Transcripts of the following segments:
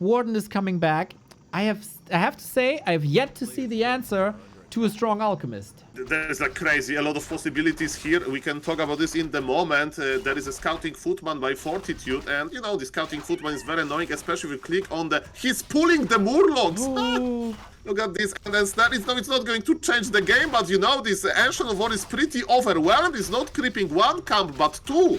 Warden is coming back. I have to say, I have yet to see the answer to a strong alchemist. There's like crazy, a lot of possibilities here. We can talk about this in the moment. There is a scouting footman by Fortitude, and you know, the scouting footman is very annoying, especially if you click on the... He's pulling the murlocs! Look at this, and then it's not going to change the game, but you know, this Ancient of War is pretty overwhelmed. It's not creeping one camp, but two.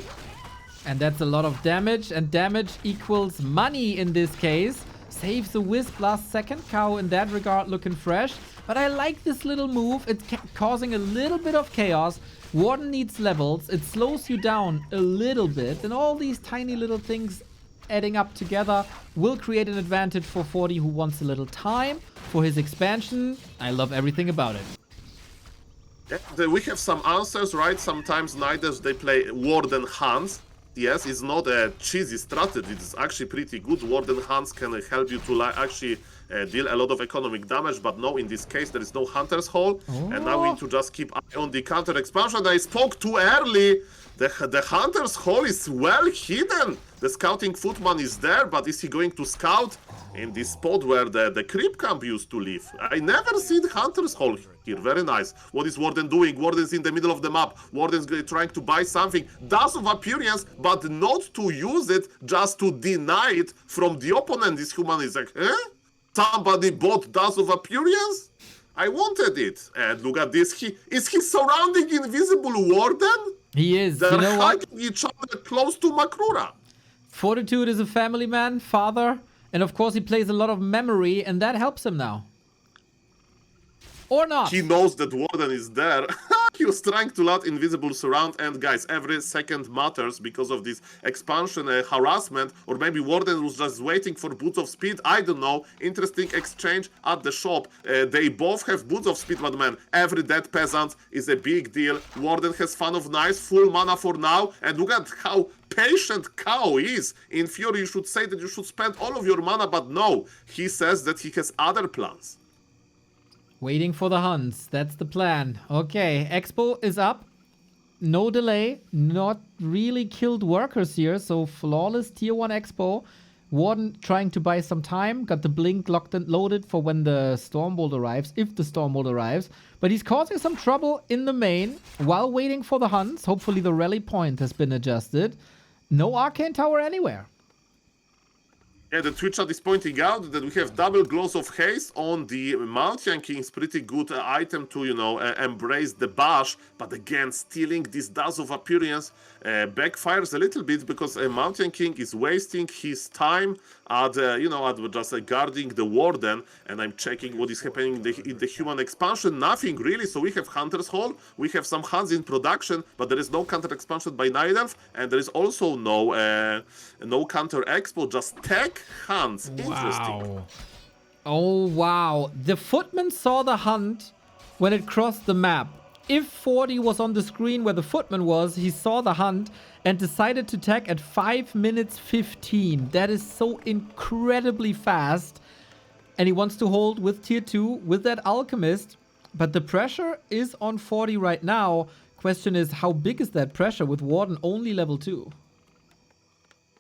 And that's a lot of damage, and damage equals money in this case. Saves the Wisp last second. Kaho in that regard looking fresh. But I like this little move. It's causing a little bit of chaos. Warden needs levels. It slows you down a little bit. And all these tiny little things adding up together will create an advantage for 40, who wants a little time for his expansion. I love everything about it. Yeah, we have some answers, right? Sometimes Niders, they play Warden Hans. Yes, it's not a cheesy strategy. It's actually pretty good. Warden Hans can help you to actually deal a lot of economic damage, but no, in this case there is no Hunter's Hall. And now we need to just keep eye on the counter expansion. I spoke too early. The Hunter's Hall is well hidden. The scouting footman is there, but is he going to scout in this spot where the creep camp used to live? I never see the Hunter's Hall here. Very nice. What is Warden doing? Warden's in the middle of the map. Warden's trying to buy something. Dust of Appearance, but not to use it, just to deny it from the opponent. This human is like, eh? Somebody bought Dust of Appearance? I wanted it. And look at this. Is he surrounding Invisible Warden? He is. They're you know hugging each other close to Makrura. Fortitude is a family man, father, and of course he plays a lot of memory, and that helps him now. Or not. He knows that Warden is there. He was trying to let Invisible surround, and guys, every second matters because of this expansion harassment, or maybe Warden was just waiting for Boots of Speed, I don't know. Interesting exchange at the shop. They both have Boots of Speed, but man, every dead peasant is a big deal. Warden has Fan of Knives, full mana for now, and look at how patient Kaho is. In theory, you should say that you should spend all of your mana, but no, he says that he has other plans. Waiting for the Huns. That's the plan. Okay, Expo is up. No delay. Not really killed workers here. So flawless tier 1 Expo. Warden trying to buy some time. Got the blink locked and loaded for when the Stormbolt arrives. If the Stormbolt arrives. But he's causing some trouble in the main while waiting for the Huns. Hopefully the rally point has been adjusted. No Arcane Tower anywhere. Yeah, the Twitch chat is pointing out that we have double Glows of Haste on the Mountain King's pretty good item to, you know, embrace the bash. But again, stealing this Dust of Appearance backfires a little bit because Mountain King is wasting his time at, you know, at just guarding the Warden. And I'm checking what is happening in the human expansion. Nothing really. So we have Hunter's Hall. We have some Huns in production, but there is no counter expansion by Night Elf. And there is also no counter expo, just tech Huns. Interesting. Wow. Oh, wow. The footman saw the hunt when it crossed the map. If 40 was on the screen where the footman was, he saw the hunt and decided to tag at 5 minutes 15. That is so incredibly fast. And he wants to hold with tier 2 with that alchemist. But the pressure is on 40 right now. Question is, how big is that pressure with Warden only level 2?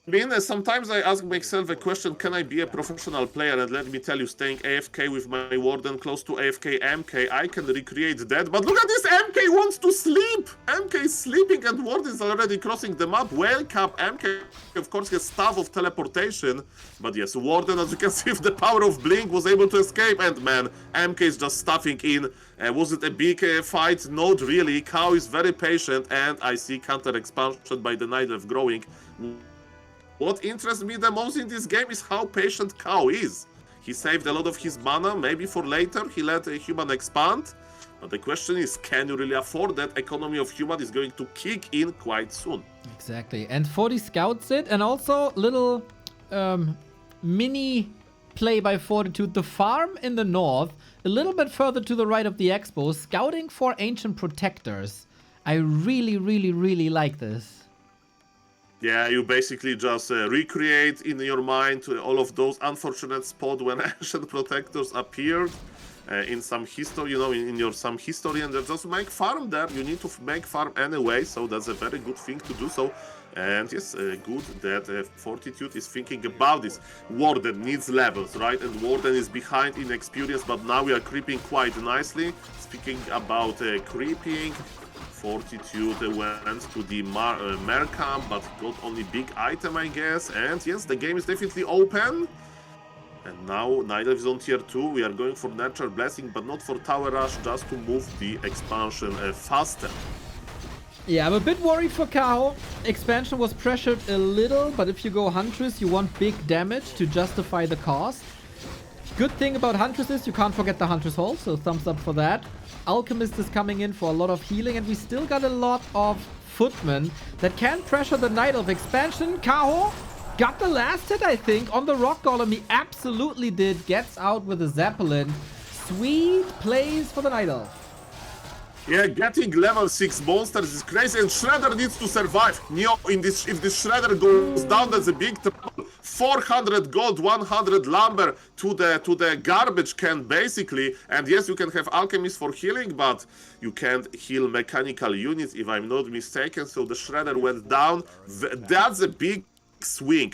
I mean, sometimes I ask myself a question, can I be a professional player? And let me tell you, staying AFK with my Warden close to AFK MK, I can recreate that. But look at this, MK wants to sleep! MK is sleeping and Warden is already crossing the map. Wake up, MK of course has Staff of Teleportation. But yes, Warden, as you can see, with the power of Blink, was able to escape. And man, MK is just stuffing in. Was it a big fight? Not really. Kaho is very patient, and I see counter expansion by the Night Elf growing. What interests me the most in this game is how patient Kaho is. He saved a lot of his mana, maybe for later he let a human expand. But the question is, can you really afford that? Economy of human is going to kick in quite soon. Exactly. And 40 scouts it, and also little mini play by Fortitude. The farm in the north, a little bit further to the right of the expo, scouting for ancient protectors. I really, really, really like this. Yeah, you basically just recreate in your mind all of those unfortunate spots when ancient protectors appeared in some history, you know, in your some history, and just make farm there. You need to make farm anyway, so that's a very good thing to do. So And yes, good that Fortitude is thinking about this. Warden needs levels, right? And Warden is behind in experience, but now we are creeping quite nicely. Speaking about creeping, Fortitude went to the Mercam, but got only big item, I guess. And yes, the game is definitely open. And now Nidal is on tier 2. We are going for Natural Blessing, but not for Tower Rush, just to move the expansion faster. Yeah, I'm a bit worried for Kaho. Expansion was pressured a little, but if you go Huntress, you want big damage to justify the cost. Good thing about Huntress is you can't forget the Huntress Hole, so thumbs up for that. Alchemist is coming in for a lot of healing, and we still got a lot of Footmen that can pressure the Night Elf expansion. Kaho got the last hit, I think, on the Rock Golem. He absolutely did. Gets out with a Zeppelin. Sweet plays for the Night Elf. Yeah, getting level 6 monsters is crazy, and Shredder needs to survive. Neo, if this Shredder goes down, that's a big trouble. 400 gold, 100 lumber to the garbage can, basically. And yes, you can have Alchemist for healing, but you can't heal mechanical units, if I'm not mistaken. So the Shredder went down. That's a big swing.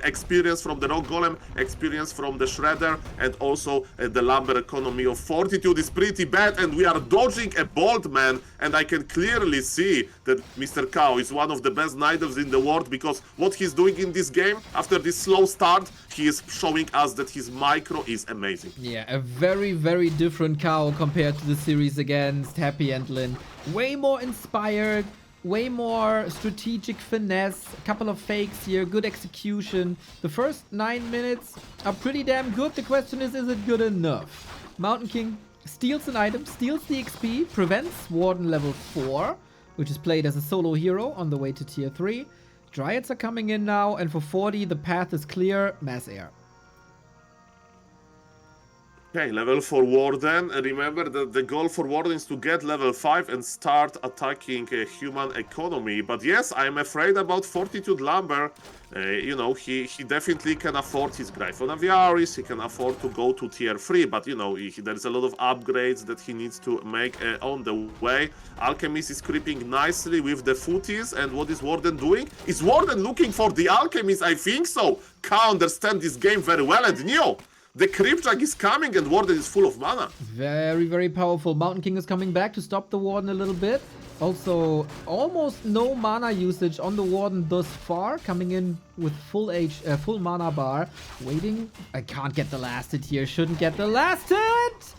Experience from the Rock Golem, experience from the Shredder, and also the lumber economy of Fortitude is pretty bad, and we are dodging a bolt man, and I can clearly see that Mr. Kaho is one of the best Night Elves in the world, because what he's doing in this game, after this slow start, he is showing us that his micro is amazing. Yeah, a very, very different Kaho compared to the series against Happy and Lin. Way more inspired, way more strategic finesse, a couple of fakes here, good execution. The first 9 minutes are pretty damn good. The question is it good enough? Mountain King steals an item, steals the XP, prevents Warden level 4, which is played as a solo hero on the way to tier 3. Dryads are coming in now, and for 40 the path is clear, mass air. Okay, level 4 Warden. Remember that the goal for Warden is to get level 5 and start attacking human economy. But yes, I'm afraid about Fortitude Lumber. You know, he definitely can afford his Gryphon Aviaris, he can afford to go to tier 3, but you know, there's a lot of upgrades that he needs to make on the way. Alchemist is creeping nicely with the footies, and what is Warden doing? Is Warden looking for the Alchemist? I think so. Can't understand this game very well, and Neo, the Cryptjug is coming and Warden is full of mana. Very, very powerful. Mountain King is coming back to stop the Warden a little bit. Also, almost no mana usage on the Warden thus far. Coming in with full mana bar. Waiting. I can't get the last hit here. Shouldn't get the last hit.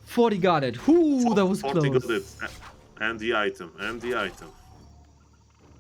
40 got it. Ooh, that was 40 close. got it. And the item.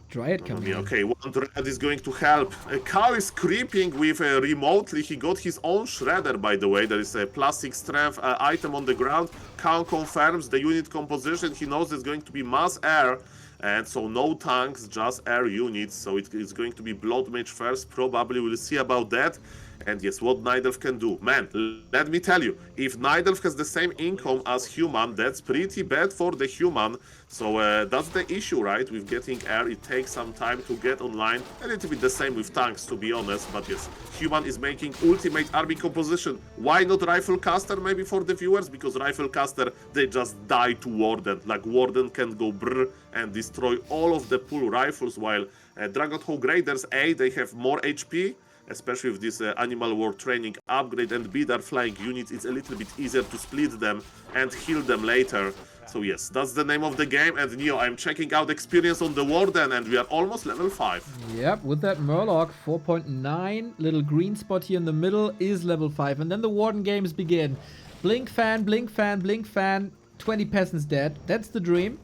Dryad coming in. Okay, one Dryad is going to help. Kaho is creeping with remotely. He got his own Shredder, by the way. There is a +6 strength item on the ground. Kaho confirms the unit composition. He knows there's going to be mass air. And so no tanks, just air units. So it's going to be Blood Mage first. Probably we'll see about that. And yes, what Night Elf can do. Man, let me tell you, if Night Elf has the same income as human, that's pretty bad for the human. So that's the issue, right? With getting air, it takes some time to get online. A little bit the same with tanks, to be honest. But yes, human is making ultimate army composition. Why not Rifle Caster, maybe for the viewers? Because Rifle Caster, they just die to Warden. Like, Warden can go brr and destroy all of the pool rifles, while Dragonhawk Raiders A, they have more HP. Especially with this Animal War training upgrade, and Bidar flying units, it's a little bit easier to split them and heal them later. So yes, that's the name of the game. And Neo, I'm checking out experience on the Warden, and we are almost level 5. Yep, with that Murloc, 4.9, little green spot here in the middle is level 5. And then the Warden games begin. Blink fan, blink fan, blink fan, 20 peasants dead. That's the dream.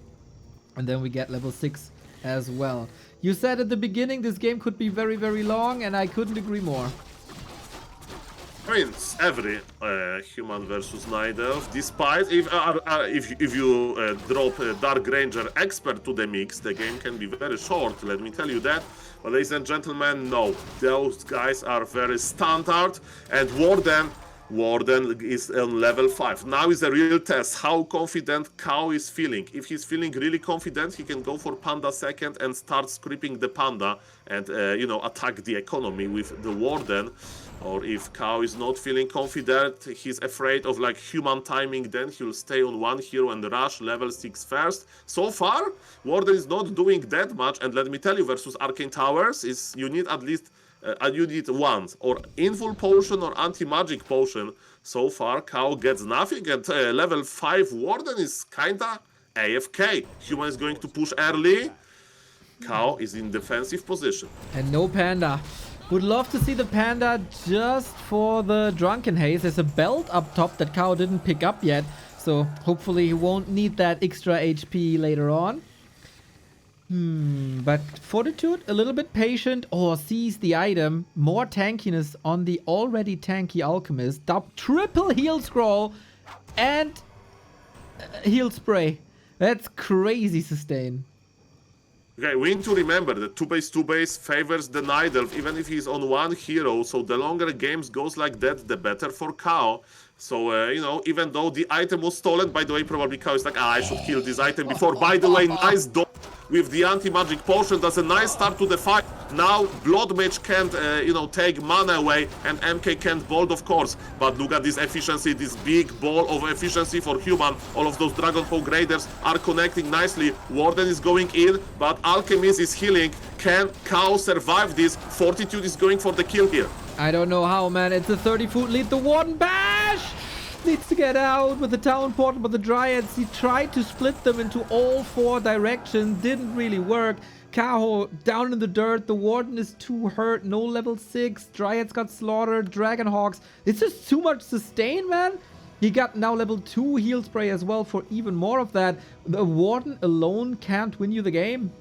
And then we get level 6 as well. You said at the beginning this game could be very, very long, and I couldn't agree more. I mean, it's every human versus Night Elf. Despite if you drop Dark Ranger Expert to the mix, the game can be very short. Let me tell you that. But ladies and gentlemen, no, those guys are very standard, and Warden is on level 5. Now is a real test how confident Kaho is feeling. If he's feeling really confident, he can go for Panda second and start scripting the Panda and, you know, attack the economy with the Warden. Or if Kaho is not feeling confident, he's afraid of like human timing, then he'll stay on one hero and rush level 6 first. So far, Warden is not doing that much, and let me tell you, versus Arcane Towers, is you need at least you need once, or Invul Potion or Anti-Magic Potion. So far, Kaho gets nothing, and level 5 Warden is kinda AFK. Human is going to push early. Kaho is in defensive position. And no Panda. Would love to see the Panda just for the Drunken Haze. There's a belt up top that Kaho didn't pick up yet. So hopefully he won't need that extra HP later on. But Fortitude, a little bit patient. Oh, sees the item. More tankiness on the already tanky Alchemist. Triple heal scroll and heal spray. That's crazy sustain. Okay, we need to remember that 2-base favors the Night Elf, even if he's on one hero. So the longer games goes like that, the better for Kaho. So, you know, even though the item was stolen, by the way, probably Kaho is like, I should kill this item before. By the way, nice dodge with the anti-magic potion. That's a nice start to the fight. Now, Blood Mage can't, you know, take mana away, and MK can't bolt, of course. But look at this efficiency, this big ball of efficiency for human. All of those Dragonhawk Raiders are connecting nicely. Warden is going in, but Alchemist is healing. Can Kaho survive this? Fortitude is going for the kill here. I don't know how, man. It's a 30-foot lead. The Warden bash needs to get out with the town portal, but the Dryads, he tried to split them into all 4 directions. Didn't really work. Kaho down in the dirt. The Warden is too hurt. No level 6. Dryads got slaughtered. Dragonhawks. It's just too much sustain, man. He got now level 2 heal spray as well for even more of that. The Warden alone can't win you the game.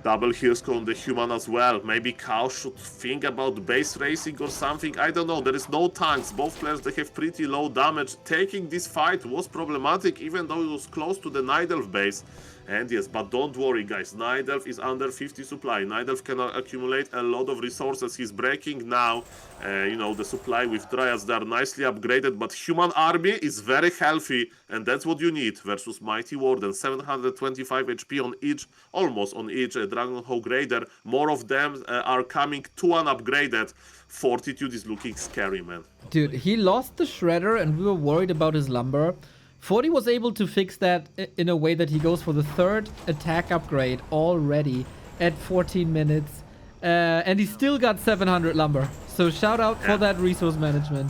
Double heal scroll on the human as well. Maybe Kaho should think about base racing or something. I don't know. There is no tanks. Both players, they have pretty low damage. Taking this fight was problematic, even though it was close to the Night Elf base. And yes, but don't worry, guys. Night Elf is under 50 supply. Night Elf can accumulate a lot of resources. He's breaking now, you know, the supply with Dryads. They are nicely upgraded, but human army is very healthy, and that's what you need versus Mighty Warden. 725 HP on each, almost on each Dragonhawk Raider. More of them are coming to unupgraded. Fortitude is looking scary, man. Dude, he lost the Shredder, and we were worried about his lumber. 40 was able to fix that in a way that he goes for the 3rd attack upgrade already at 14 minutes. And he still got 700 lumber. So shout out for that resource management.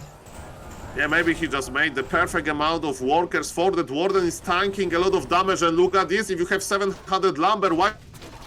Yeah, maybe he just made the perfect amount of workers for that. Warden is tanking a lot of damage, and look at this. If you have 700 lumber, why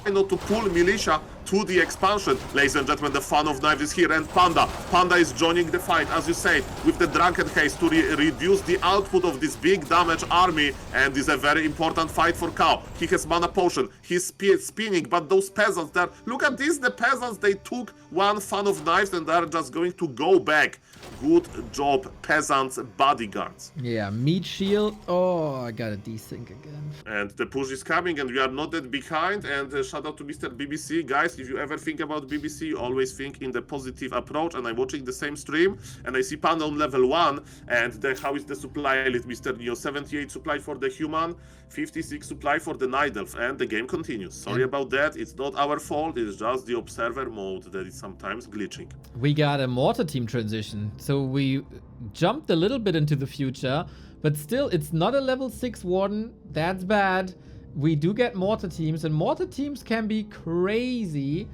not to pull militia to the expansion? Ladies and gentlemen, the fun of knives is here, and Panda is joining the fight, as you say, with the Drunken Haze to reduce the output of this big damage army, and is a very important fight for Kaho. He has mana potion, he's spinning, but those peasants there, look at this, the peasants, they took one fan of knives and they're just going to go back. Good job, peasants, bodyguards. Yeah, meat shield. Oh, I got a desync again. And the push is coming, and we are not that behind. And shout out to Mr. BBC. Guys, if you ever think about BBC, you always think in the positive approach. And I'm watching the same stream, and I see Panda on level 1. And how is the supply list, Mr. Neo? 78 supply for the human, 56 supply for the Night Elf. And the game continues. Sorry about that. It's not our fault. It's just the observer mode that is sometimes glitching. We got a mortar team transition. So we jumped a little bit into the future, but still, it's not a level 6 Warden. That's bad. We do get mortar teams, and mortar teams can be crazy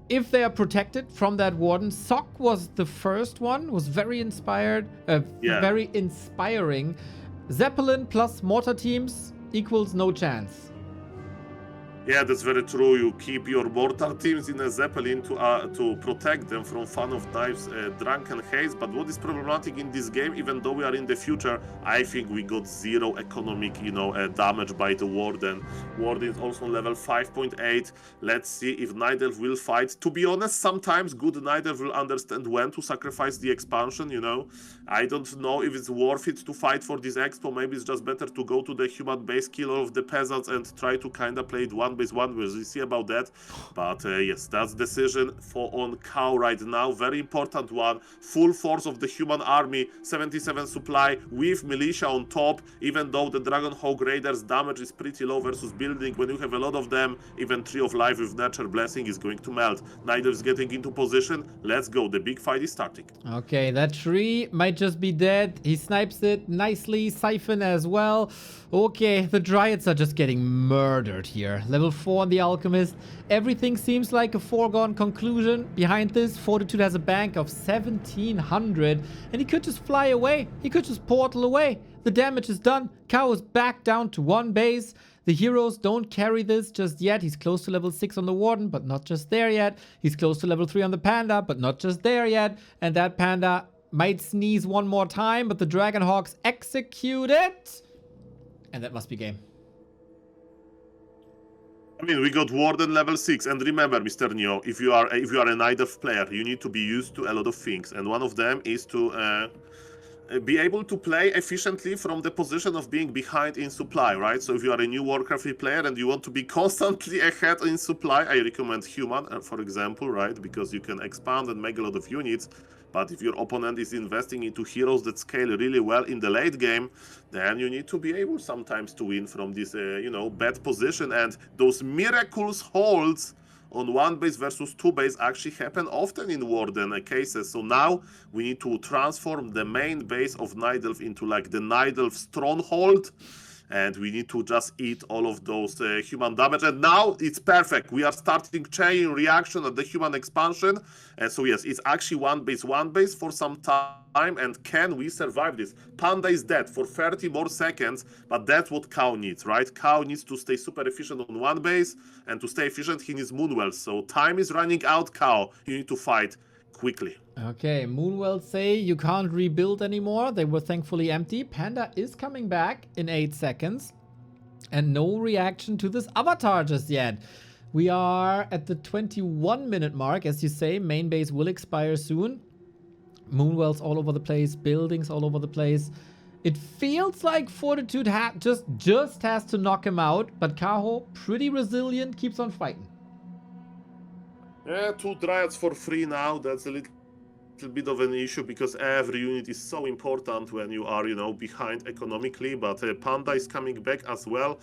if they are protected from that Warden. Sock was the first one, was very inspired, very inspiring. Zeppelin plus mortar teams equals no chance. Yeah, that's very true. You keep your mortar teams in a Zeppelin to protect them from fan of knives, Drunken Haze. But what is problematic in this game, even though we are in the future, I think we got 0 economic, you know, damage by the Warden. Warden is also level 5.8. Let's see if Night Elf will fight. To be honest, sometimes good Night Elf will understand when to sacrifice the expansion, you know. I don't know if it's worth it to fight for this expo. Maybe it's just better to go to the human base, kill all of the peasants, and try to kind of play it 1v1 1-1, we'll see about that. But yes, that's decision on Kaho right now. Very important one. Full force of the human army, 77 supply with militia on top. Even though the Dragonhawk Raiders damage is pretty low versus building, when you have a lot of them, even Tree of Life with Nature Blessing is going to melt. Nidavelf is getting into position. Let's go. The big fight is starting. Okay, that tree might just be dead. He snipes it nicely. Siphon as well. Okay, the Dryads are just getting murdered here. Level 4 on the Alchemist. Everything seems like a foregone conclusion. Behind this, Fortitude has a bank of 1700. And he could just fly away. He could just portal away. The damage is done. Kaho is back down to 1 base. The heroes don't carry this just yet. He's close to level 6 on the Warden, but not just there yet. He's close to level 3 on the Panda, but not just there yet. And that Panda might sneeze one more time, but the Dragonhawks execute it. And that must be game. I mean, we got Warden level 6, and remember, Mr. Neo, if you are a Nidavelf player, you need to be used to a lot of things, and one of them is to be able to play efficiently from the position of being behind in supply, right? So if you are a new Warcraft player and you want to be constantly ahead in supply, I recommend Human, for example, right? Because you can expand and make a lot of units. But if your opponent is investing into heroes that scale really well in the late game, then you need to be able sometimes to win from this, bad position. And those miraculous holds on 1 base versus 2 base actually happen often in Warden cases. So now we need to transform the main base of Nidavelf into like the Nidavelf stronghold. And we need to just eat all of those human damage. And now it's perfect. We are starting chain reaction at the human expansion. And so yes, it's actually 1 base for some time. And can we survive this? Panda is dead for 30 more seconds, but that's what Kaho needs, right? Kaho needs to stay super efficient on 1 base, and to stay efficient, he needs Moonwell. So time is running out, Kaho. You need to fight quickly. Okay, Moonwell say you can't rebuild anymore. They were thankfully empty. Panda is coming back in 8 seconds. And no reaction to this avatar just yet. We are at the 21-minute mark. As you say, main base will expire soon. Moonwells all over the place. Buildings all over the place. It feels like Fortitude just has to knock him out. But Kaho, pretty resilient, keeps on fighting. Yeah, 2 Dryads for free now. That's a little bit of an issue because every unit is so important when you are, behind economically. But Panda is coming back as well.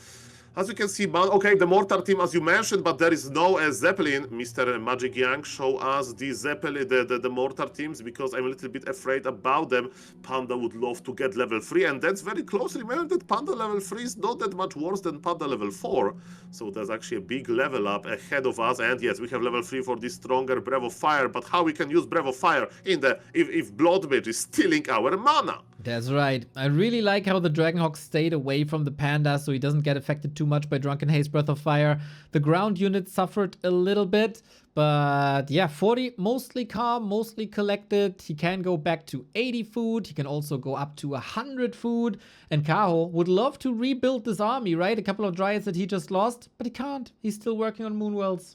As you can see, okay, the Mortar team, as you mentioned, but there is no Zeppelin. Mr. Magic Yang show us the Zeppelin, the Mortar teams, because I'm a little bit afraid about them. Panda would love to get level 3, and that's very close. Remember that Panda level 3 is not that much worse than Panda level 4. So there's actually a big level up ahead of us. And yes, we have level 3 for this stronger Breath of Fire. But how we can use Breath of Fire if Blood Mage is stealing our mana? That's right. I really like how the Dragonhawk stayed away from the Panda so he doesn't get affected too much by Drunken Haze Breath of Fire. The ground unit suffered a little bit, but yeah, 40 mostly calm, mostly collected. He can go back to 80 food. He can also go up to 100 food. And Kaho would love to rebuild this army, right? A couple of Dryads that he just lost, but he can't. He's still working on Moonwells.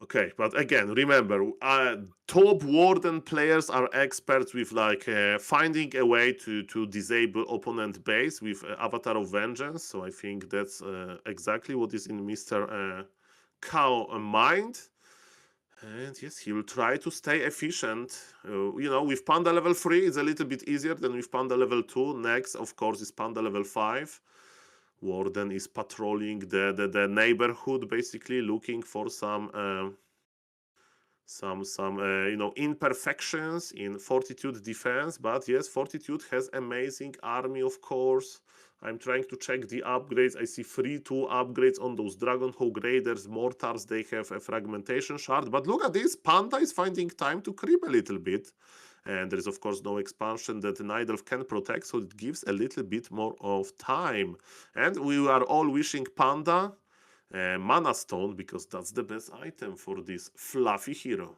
Okay, but again, remember, top Warden players are experts with finding a way to disable opponent base with Avatar of Vengeance. So I think that's exactly what is in Mr. Kaho mind. And yes, he will try to stay efficient. With Panda level 3, it's a little bit easier than with Panda level 2. Next, of course, is Panda level 5. Warden is patrolling the neighborhood, basically looking for some imperfections in Fortitude defense. But yes, Fortitude has amazing army, of course. I'm trying to check the upgrades. I see 3-2 upgrades on those Dragonhawk Raiders, Mortars. They have a fragmentation shard. But look at this, Panda is finding time to creep a little bit. And there is, of course, no expansion that Nidavelf can protect, so it gives a little bit more of time. And we are all wishing Panda Mana Stone, because that's the best item for this fluffy hero.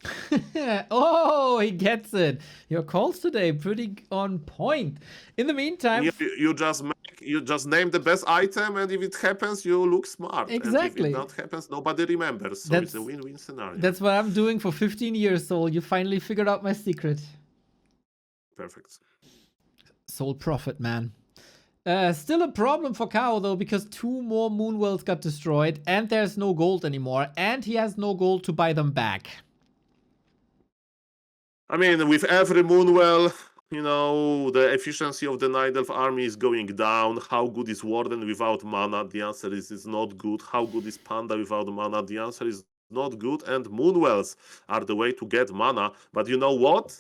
Oh, he gets it. Your calls today pretty on point. In the meantime... You just name the best item, and if it happens, you look smart. Exactly. And if it not happens, nobody remembers. So it's a win-win scenario. That's what I'm doing for 15 years, Soul. You finally figured out my secret. Perfect. Soul Prophet, man. Still a problem for Kaho though, because 2 more Moonwells got destroyed and there's no gold anymore, and he has no gold to buy them back. I mean, with every Moonwell, you know, the efficiency of the Night Elf army is going down. How good is Warden without mana? The answer is it's not good. How good is Panda without mana? The answer is not good. And Moonwells are the way to get mana. But you know what?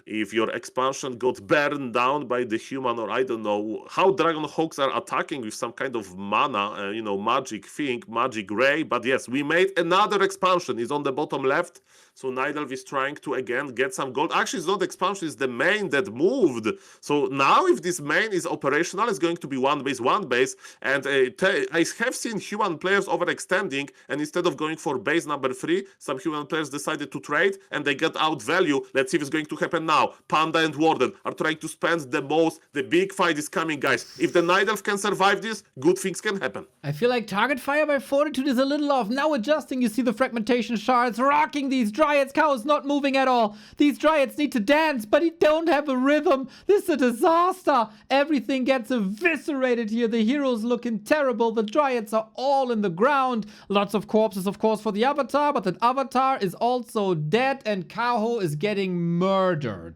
If your expansion got burned down by the human, or I don't know how Dragon Hawks are attacking with some kind of mana, you know, magic thing, magic ray. But yes, we made another expansion. It's on the bottom left. So Night Elf is trying to again get some gold. Actually, it's not expansion, it's the main that moved. So now if this main is operational, it's going to be one base. And I have seen human players overextending, and instead of going for base number 3, some human players decided to trade and they get out value. Let's see if it's going to happen now. Panda and Warden are trying to spend the most. The big fight is coming, guys. If the Night Elf can survive this, good things can happen. I feel like target fire by Fortitude is a little off. Now adjusting, you see the fragmentation shards rocking these Dryads. Kaho's not moving at all. These Dryads need to dance, but he don't have a rhythm. This is a disaster. Everything gets eviscerated here. The heroes looking terrible. The Dryads are all in the ground. Lots of corpses, of course, for the Avatar, but that Avatar is also dead, and Kaho is getting murdered.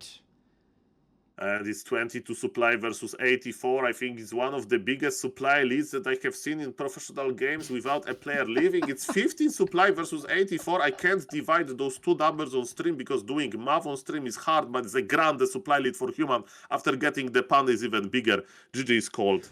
And it's 22 supply versus 84. I think it's one of the biggest supply leads that I have seen in professional games without a player leaving. It's 15 supply versus 84. I can't divide those two numbers on stream because doing math on stream is hard, but it's a grand supply lead for human. After getting the panda is even bigger. GG is called.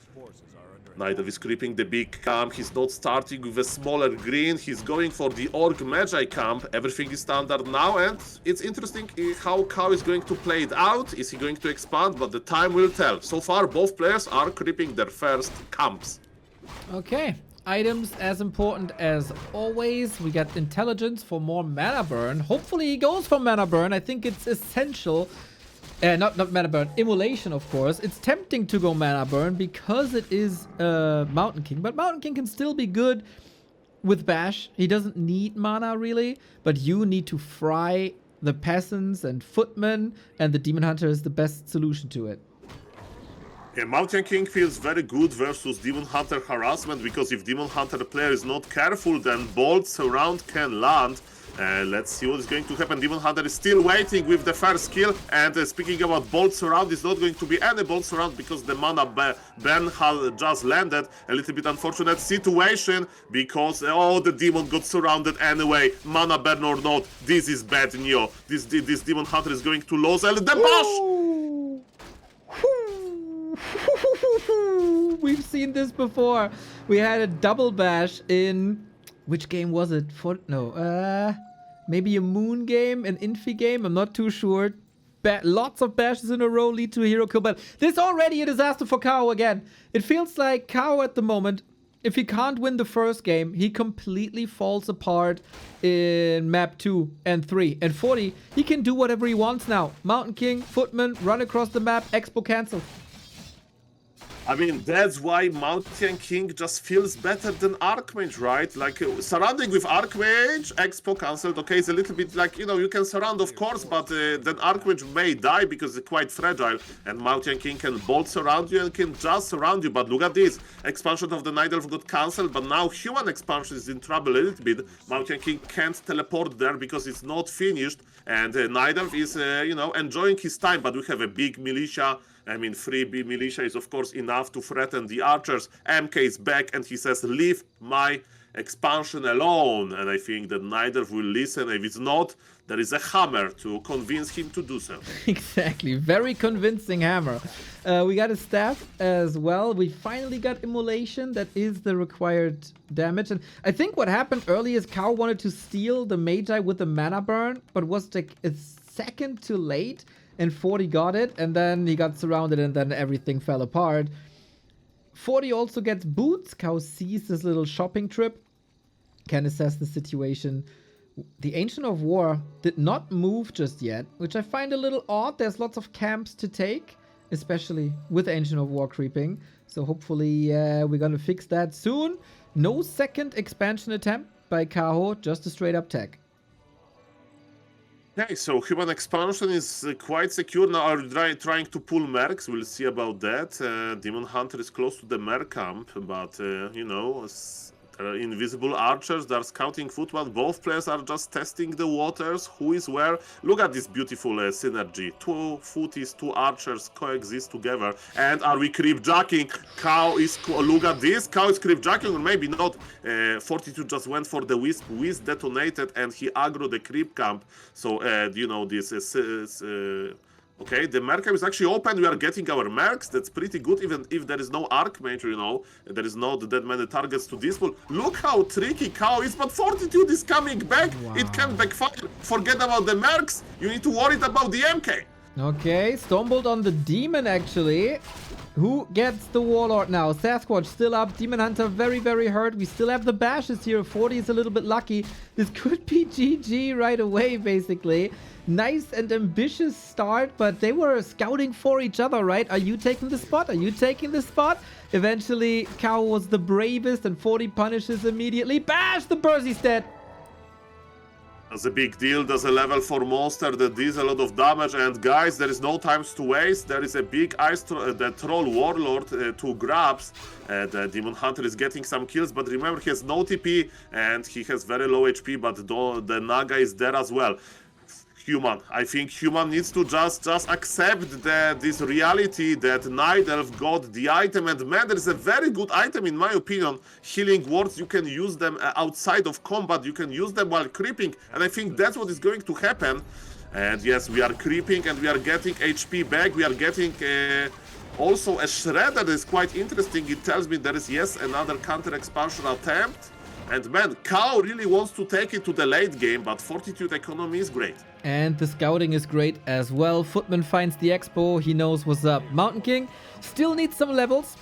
Night Elf is creeping the big camp. He's not starting with a smaller green. He's going for the Orc Magi camp. Everything is standard now, and it's interesting how Kaho is going to play it out. Is he going to expand? But the time will tell. So far, both players are creeping their first camps. Okay. Items as important as always. We got intelligence for more mana burn. Hopefully he goes for mana burn. I think it's essential. Not mana burn, immolation, of course. It's tempting to go mana burn because it is Mountain King. But Mountain King can still be good with Bash. He doesn't need mana, really. But you need to fry the peasants and footmen. And the Demon Hunter is the best solution to it. Yeah, Mountain King feels very good versus Demon Hunter harassment. Because if Demon Hunter player is not careful, then bolts around can land. Let's see what is going to happen. Demon Hunter is still waiting with the first kill. And speaking about bolts around, it's not going to be any bolts around because the mana ban has just landed. A little bit unfortunate situation because the demon got surrounded anyway. Mana ban or not, this is bad news. This Demon Hunter is going to lose. And the bash! We've seen this before. We had a double bash in... Which game was it? Maybe a Moon game, an Infi game. I'm not too sure. Lots of bashes in a row lead to a hero kill, but this already a disaster for Kaho again. It feels like Kaho at the moment, if he can't win the first game, he completely falls apart in map 2 and 3. And 40, he can do whatever he wants now. Mountain King, Footman, run across the map, Expo cancel. I mean, that's why Mountain King just feels better than Archmage, right? Like, surrounding with Archmage, Expo cancelled. Okay, it's a little bit like, you know, you can surround, of course, but then Archmage may die because it's quite fragile. And Mountain King can bolt surround you and can just surround you. But look at this. Expansion of the Night Elf got cancelled, but now human expansion is in trouble a little bit. Mountain King can't teleport there because it's not finished. And Night Elf is, you know, enjoying his time, but we have a big militia. I mean, 3B militia is, of course, enough to threaten the archers. MK is back, and he says, leave my expansion alone. And I think that Night Elf will listen. If it's not, there is a hammer to convince him to do so. Exactly. Very convincing hammer. We got a staff as well. We finally got immolation. That is the required damage. And I think what happened earlier is Kaho wanted to steal the Magi with the mana burn, but was like a second too late. And 40 got it, and then he got surrounded, and then everything fell apart. 40 also gets boots. Kaho sees this little shopping trip. Can assess the situation. The Ancient of War did not move just yet, which I find a little odd. There's lots of camps to take, especially with Ancient of War creeping. So hopefully we're gonna fix that soon. No second expansion attempt by Kaho, just a straight up tech. Okay, so human expansion is quite secure now. Are trying to pull mercs? We'll see about that. Demon Hunter is close to the merc camp, but you know, there are invisible archers. They are scouting football. Both players are just testing the waters. Who is where? Look at this beautiful synergy. Two footies, two archers coexist together. And are we creep jacking? Cow is. Look at this. Cow is creep jacking, or maybe not. Fortitude just went for the wisp. Wisp detonated, and he aggroed the creep camp. So you know this is. Okay, the merc camp is actually open. We are getting our mercs. That's pretty good, even if there is no archmage, you know. There is not that many targets to dispel. Look how tricky Kaho is, but Fortitude is coming back. Wow. It can backfire. Forget about the mercs. You need to worry about the MK. Okay, Stormbolt on the Demon, actually. Who gets the Warlord now? Sasquatch still up. Demon Hunter very, very hurt. We still have the bashes here. 40 is a little bit lucky. This could be GG right away, basically. Nice and ambitious start, but they were scouting for each other, right? Are you taking the spot? Are you taking the spot? Eventually, Kaho was the bravest, and 40 punishes immediately. Bash! The Berzy's dead. That's a big deal. There's a level 4 monster that deals a lot of damage. And guys, there is no time to waste. There is a big ice the troll warlord to grabs. The demon hunter is getting some kills, but remember, he has no TP and he has very low HP, but the Naga is there as well. Human. I think human needs to just accept this reality that Night Elf got the item, and man, there is a very good item in my opinion. Healing wards, you can use them outside of combat, you can use them while creeping, and I think that's what is going to happen. And yes, we are creeping and we are getting HP back, we are getting also a shredder that is quite interesting. It tells me there is, yes, another counter expansion attempt. And man, Kaho really wants to take it to the late game, but Fortitude economy is great. And the scouting is great as well. Footman finds the expo. He knows what's up. Mountain King still needs some levels.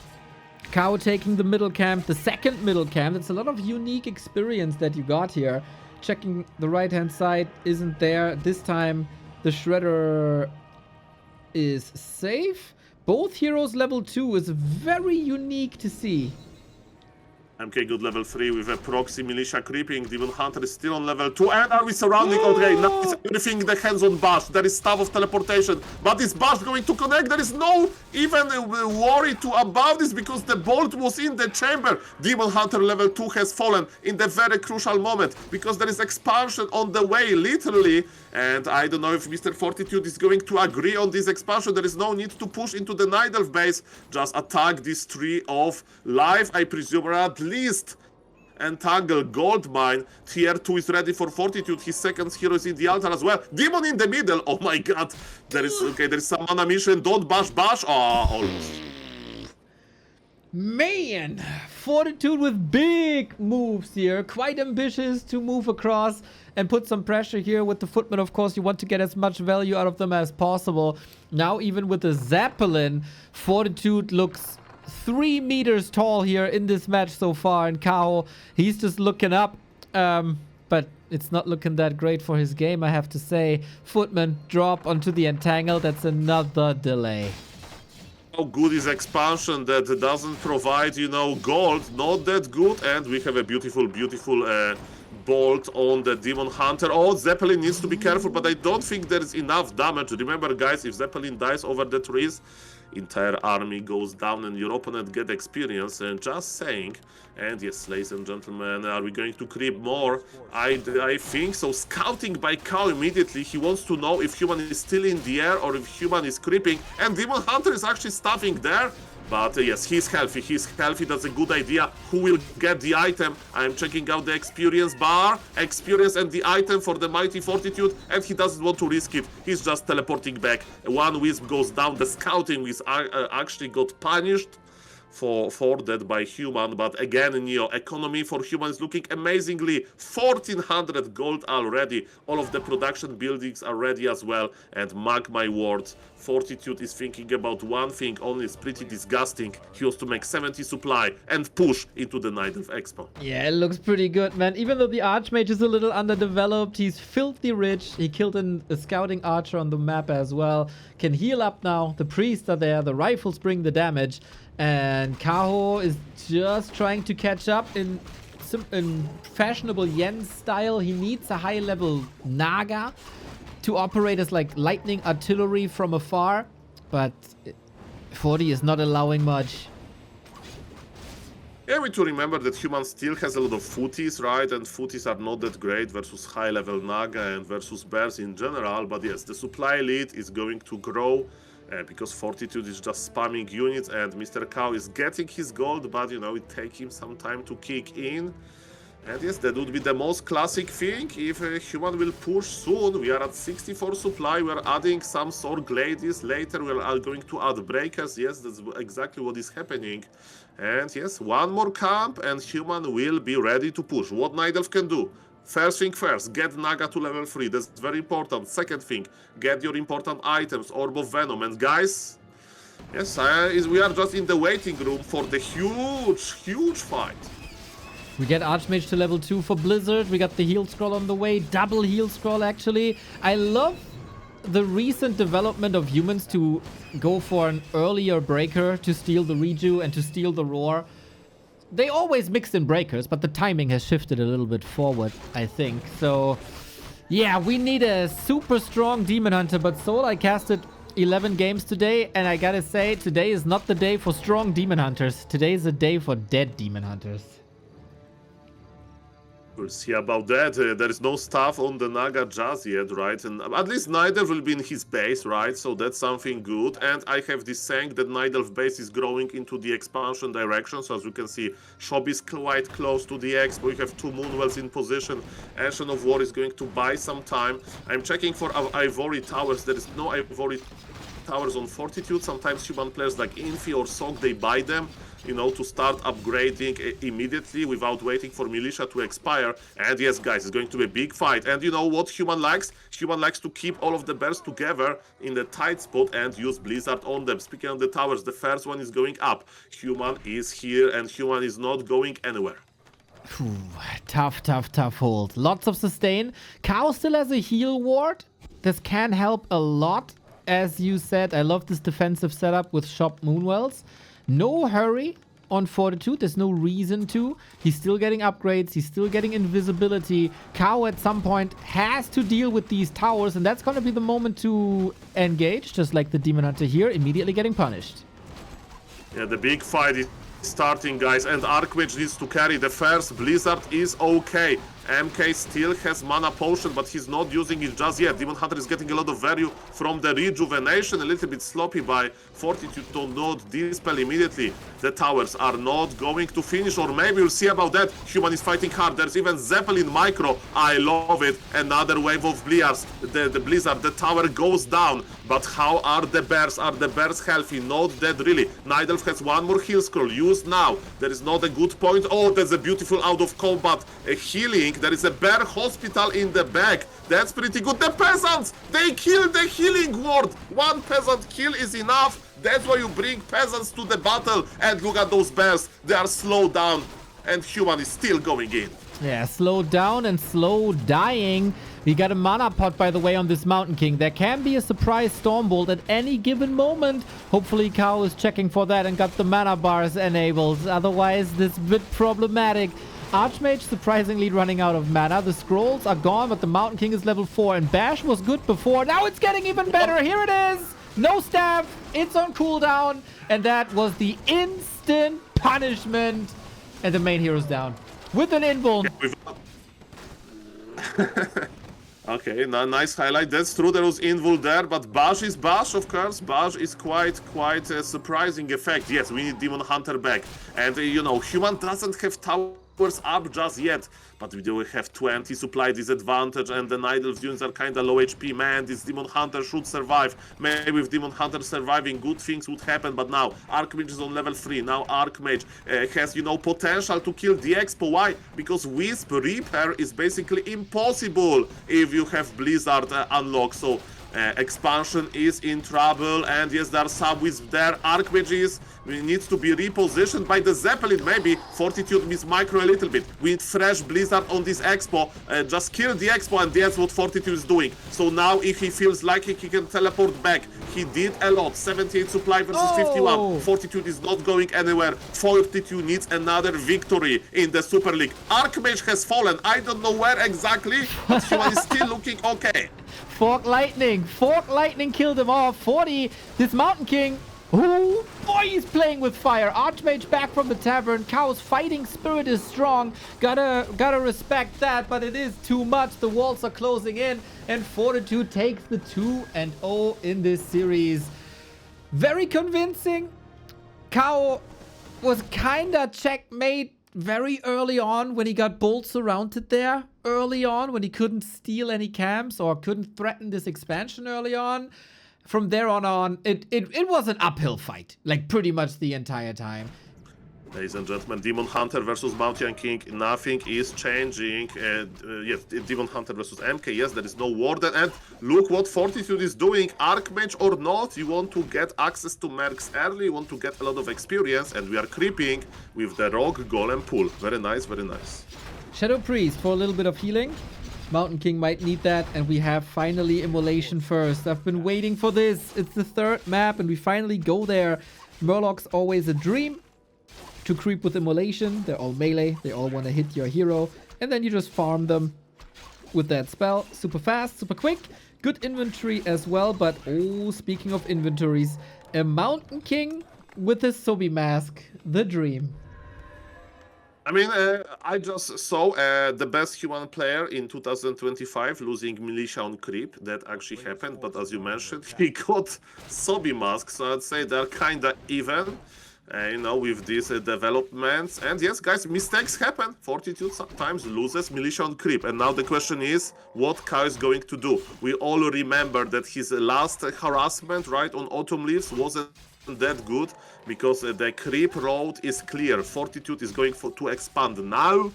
Kaho taking the middle camp, the second middle camp. It's a lot of unique experience that you got here. Checking the right-hand side isn't there. This time the Shredder is safe. Both heroes level 2 is very unique to see. MK good level 3 with a proxy militia creeping. Demon Hunter is still on level 2. And are we surrounding? Okay, now it's everything in the hands on Bash. There is staff of teleportation. But is Bash going to connect? There is no even worry to about this because the bolt was in the chamber. Demon Hunter level 2 has fallen in the very crucial moment because there is expansion on the way, literally. And I don't know if Mr. Fortitude is going to agree on this expansion. There is no need to push into the Night Elf base. Just attack this tree of life, I presume, or at least entangle Goldmine. Tier 2 is ready for Fortitude. His second hero is in the altar as well. Demon in the middle. Oh my god. There is, okay, there is some mana mission. Don't bash. Oh, almost. Man, Fortitude with big moves here. Quite ambitious to move across and put some pressure here with the Footman. Of course, you want to get as much value out of them as possible. Now, even with the Zeppelin, Fortitude looks 3 meters tall here in this match so far. And Kaho, he's just looking up. But it's not looking that great for his game, I have to say. Footman drop onto the Entangle. That's another delay. How good is expansion that doesn't provide, you know, gold? Not that good. And we have a beautiful bolt on the Demon Hunter. Oh, Zeppelin needs to be careful, but I don't think there is enough damage. Remember, guys, if Zeppelin dies over the trees, entire army goes down and your opponent get experience. And just saying. And yes, ladies and gentlemen, are we going to creep more? I think so. Scouting by Kaho immediately. He wants to know if human is still in the air or if human is creeping. And Demon Hunter is actually stuffing there. But yes, he's healthy. That's a good idea. Who will get the item? I'm checking out the experience bar. Experience and the item for the mighty Fortitude. And he doesn't want to risk it. He's just teleporting back. One wisp goes down. The scouting is actually got punished for that by human. But again, Neo, economy for human is looking amazingly. 1400 gold already. All of the production buildings are ready as well. And mark my words, Fortitude is thinking about one thing only. It's pretty disgusting. He wants to make 70 supply and push into the Night of Expo. Yeah, it looks pretty good, man. Even though the Archmage is a little underdeveloped, he's filthy rich. He killed a scouting archer on the map as well. Can heal up now. The priests are there. The rifles bring the damage. And Kaho is just trying to catch up in fashionable Yen style. He needs a high-level Naga. to operate as like lightning artillery from afar, but 40 is not allowing much. Yeah, we need to remember that human still has a lot of footies, right? And footies are not that great versus high-level Naga and versus bears in general. But yes, the supply lead is going to grow because Fortitude is just spamming units and Mr. Kaho is getting his gold, but, you know, it takes him some time to kick in. And yes, that would be the most classic thing. If a human will push soon, we are at 64 supply, we are adding some sword gladies, later we are going to add breakers. Yes, that's exactly what is happening. And yes, one more camp and human will be ready to push. What Night Elf can do? First thing first, get Naga to level 3, that's very important. Second thing, get your important items, Orb of Venom. And guys, yes, we are just in the waiting room for the huge fight. We get Archmage to level 2 for Blizzard. We got the heal scroll on the way. Double heal scroll, actually. I love the recent development of humans to go for an earlier breaker to steal the reju and to steal the roar. They always mixed in breakers, but the timing has shifted a little bit forward, I think. So, yeah, we need a super strong Demon Hunter, but Soul, I casted 11 games today, and I gotta say, today is not the day for strong Demon Hunters. Today is a day for dead Demon Hunters. We'll see about that. There is no staff on the Naga just yet, right? And at least Nidelf will be in his base, right? So that's something good. And I have this saying that Nidelf base is growing into the expansion direction. So as you can see, shop is quite close to the expo. We have 2 Moonwells in position. Ashen of War is going to buy some time. I'm checking for Ivory Towers. There is no Ivory Towers on Fortitude. Sometimes human players like Infi or Sok, they buy them, you know, to start upgrading immediately without waiting for militia to expire. And yes, guys, it's going to be a big fight. And you know what human likes? Human likes to keep all of the bears together in the tight spot and use Blizzard on them. Speaking of the towers, the first one is going up. Human is here and human is not going anywhere. Whew, tough hold. Lots of sustain. Kaho still has a heal ward. This can help a lot. As you said, I love this defensive setup with shop Moonwells. No hurry on Fortitude. There's no reason to. He's still getting upgrades. He's still getting invisibility. Kaho at some point has to deal with these towers, and that's going to be the moment to engage, just like the Demon Hunter here, immediately getting punished. Yeah, the big fight is starting, guys, and Archmage needs to carry. The first Blizzard is okay. MK still has mana potion, but he's not using it just yet. Demon Hunter is getting a lot of value from the rejuvenation. A little bit sloppy by Fortitude to not dispel immediately. The towers are not going to finish, or maybe we'll see about that. Human is fighting hard. There's even Zeppelin Micro. I love it. Another wave of Blizzard. The Blizzard. The tower goes down. But how are the bears? Are the bears healthy? Not that really. Nidelf has one more heal scroll. Used now. There is not a good point. Oh, there's a beautiful out of combat healing. There is a bear hospital in the back. That's pretty good. The peasants! They killed the healing ward! One peasant kill is enough. That's why you bring peasants to the battle. And look at those bears. They are slowed down. And human is still going in. Yeah, slow down and slow dying. We got a mana pot, by the way, on this Mountain King. There can be a surprise Stormbolt at any given moment. Hopefully, Kaho is checking for that and got the mana bars enabled. Otherwise, this is a bit problematic. Archmage surprisingly running out of mana. The scrolls are gone, but the Mountain King is level 4. And Bash was good before. Now it's getting even better. Here it is. No staff. It's on cooldown. And that was the instant punishment. And the main hero's down. With an invuln. Okay, nice highlight. That's true, there was invul there, but Bash is Bash, of course. Bash is quite a surprising effect. Yes, we need Demon Hunter back. And, you know, human doesn't have towers up just yet, but we do have 20 supply disadvantage, and the Night Elf units are kinda low HP. Man, this Demon Hunter should survive. Maybe with Demon Hunter surviving, good things would happen, but now Archmage is on level 3. Now Archmage has, you know, potential to kill the Expo. Why? Because Wisp Reaper is basically impossible if you have Blizzard unlocked. So expansion is in trouble, and yes, there are some Wisp there. Archmage needs to be repositioned by the Zeppelin. Maybe Fortitude miss micro a little bit. We need fresh Blizzard on this Expo. Just kill the Expo, and that's what Fortitude is doing. So now if he feels like he can teleport back, he did a lot. 78 supply versus 51. Fortitude is not going anywhere. Fortitude needs another victory in the Super League. Archmage has fallen. I don't know where exactly, but human is still looking okay. Fork Lightning. Fork Lightning killed him off. 40. This Mountain King. Oh, boy, he's playing with fire. Archmage back from the tavern. Kaho's fighting spirit is strong. Gotta respect that, but it is too much. The walls are closing in, and Fortitude takes the 2-0 in this series. Very convincing. Kaho was kinda checkmate very early on when he got bolt surrounded there. Early on when he couldn't steal any camps or couldn't threaten this expansion early on. From there on, it was an uphill fight, like pretty much the entire time. Ladies and gentlemen, Demon Hunter versus Mountain King, nothing is changing. Yes, Demon Hunter versus MK, yes, there is no Warden. And look what Fortitude is doing, Archmage or not, you want to get access to mercs early, you want to get a lot of experience, and we are creeping with the Rogue Golem pull. Very nice, very nice. Shadow Priest for a little bit of healing. Mountain King might need that, and we have finally Immolation first. I've been waiting for this. It's the third map, and we finally go there. Murloc's always a dream to creep with Immolation. They're all melee. They all want to hit your hero, and then you just farm them with that spell. Super fast, super quick. Good inventory as well, but oh, speaking of inventories, a Mountain King with a Sobi mask. The dream. I mean, I just saw the best human player in 2025 losing militia on creep. That actually happened, but as you mentioned, he got Sobi mask, so I'd say they're kinda even, you know, with these developments. And yes, guys, mistakes happen. Fortitude sometimes loses militia on creep, and now the question is, what Kaho is going to do? We all remember that his last harassment, right, on Autumn Leaves wasn't that good, because the creep road is clear. Fortitude is going to expand now,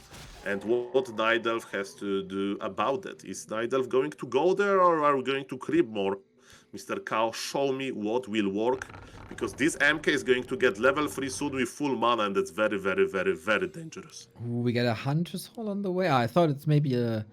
and what Night Elf has to do about that? Is Night Elf going to go there, or are we going to creep more? Mr. Kaho, show me what will work, because this MK is going to get level 3 soon with full mana, and that's very, very, very, very dangerous. Ooh, we get a Huntress Hall on the way. I thought it's maybe a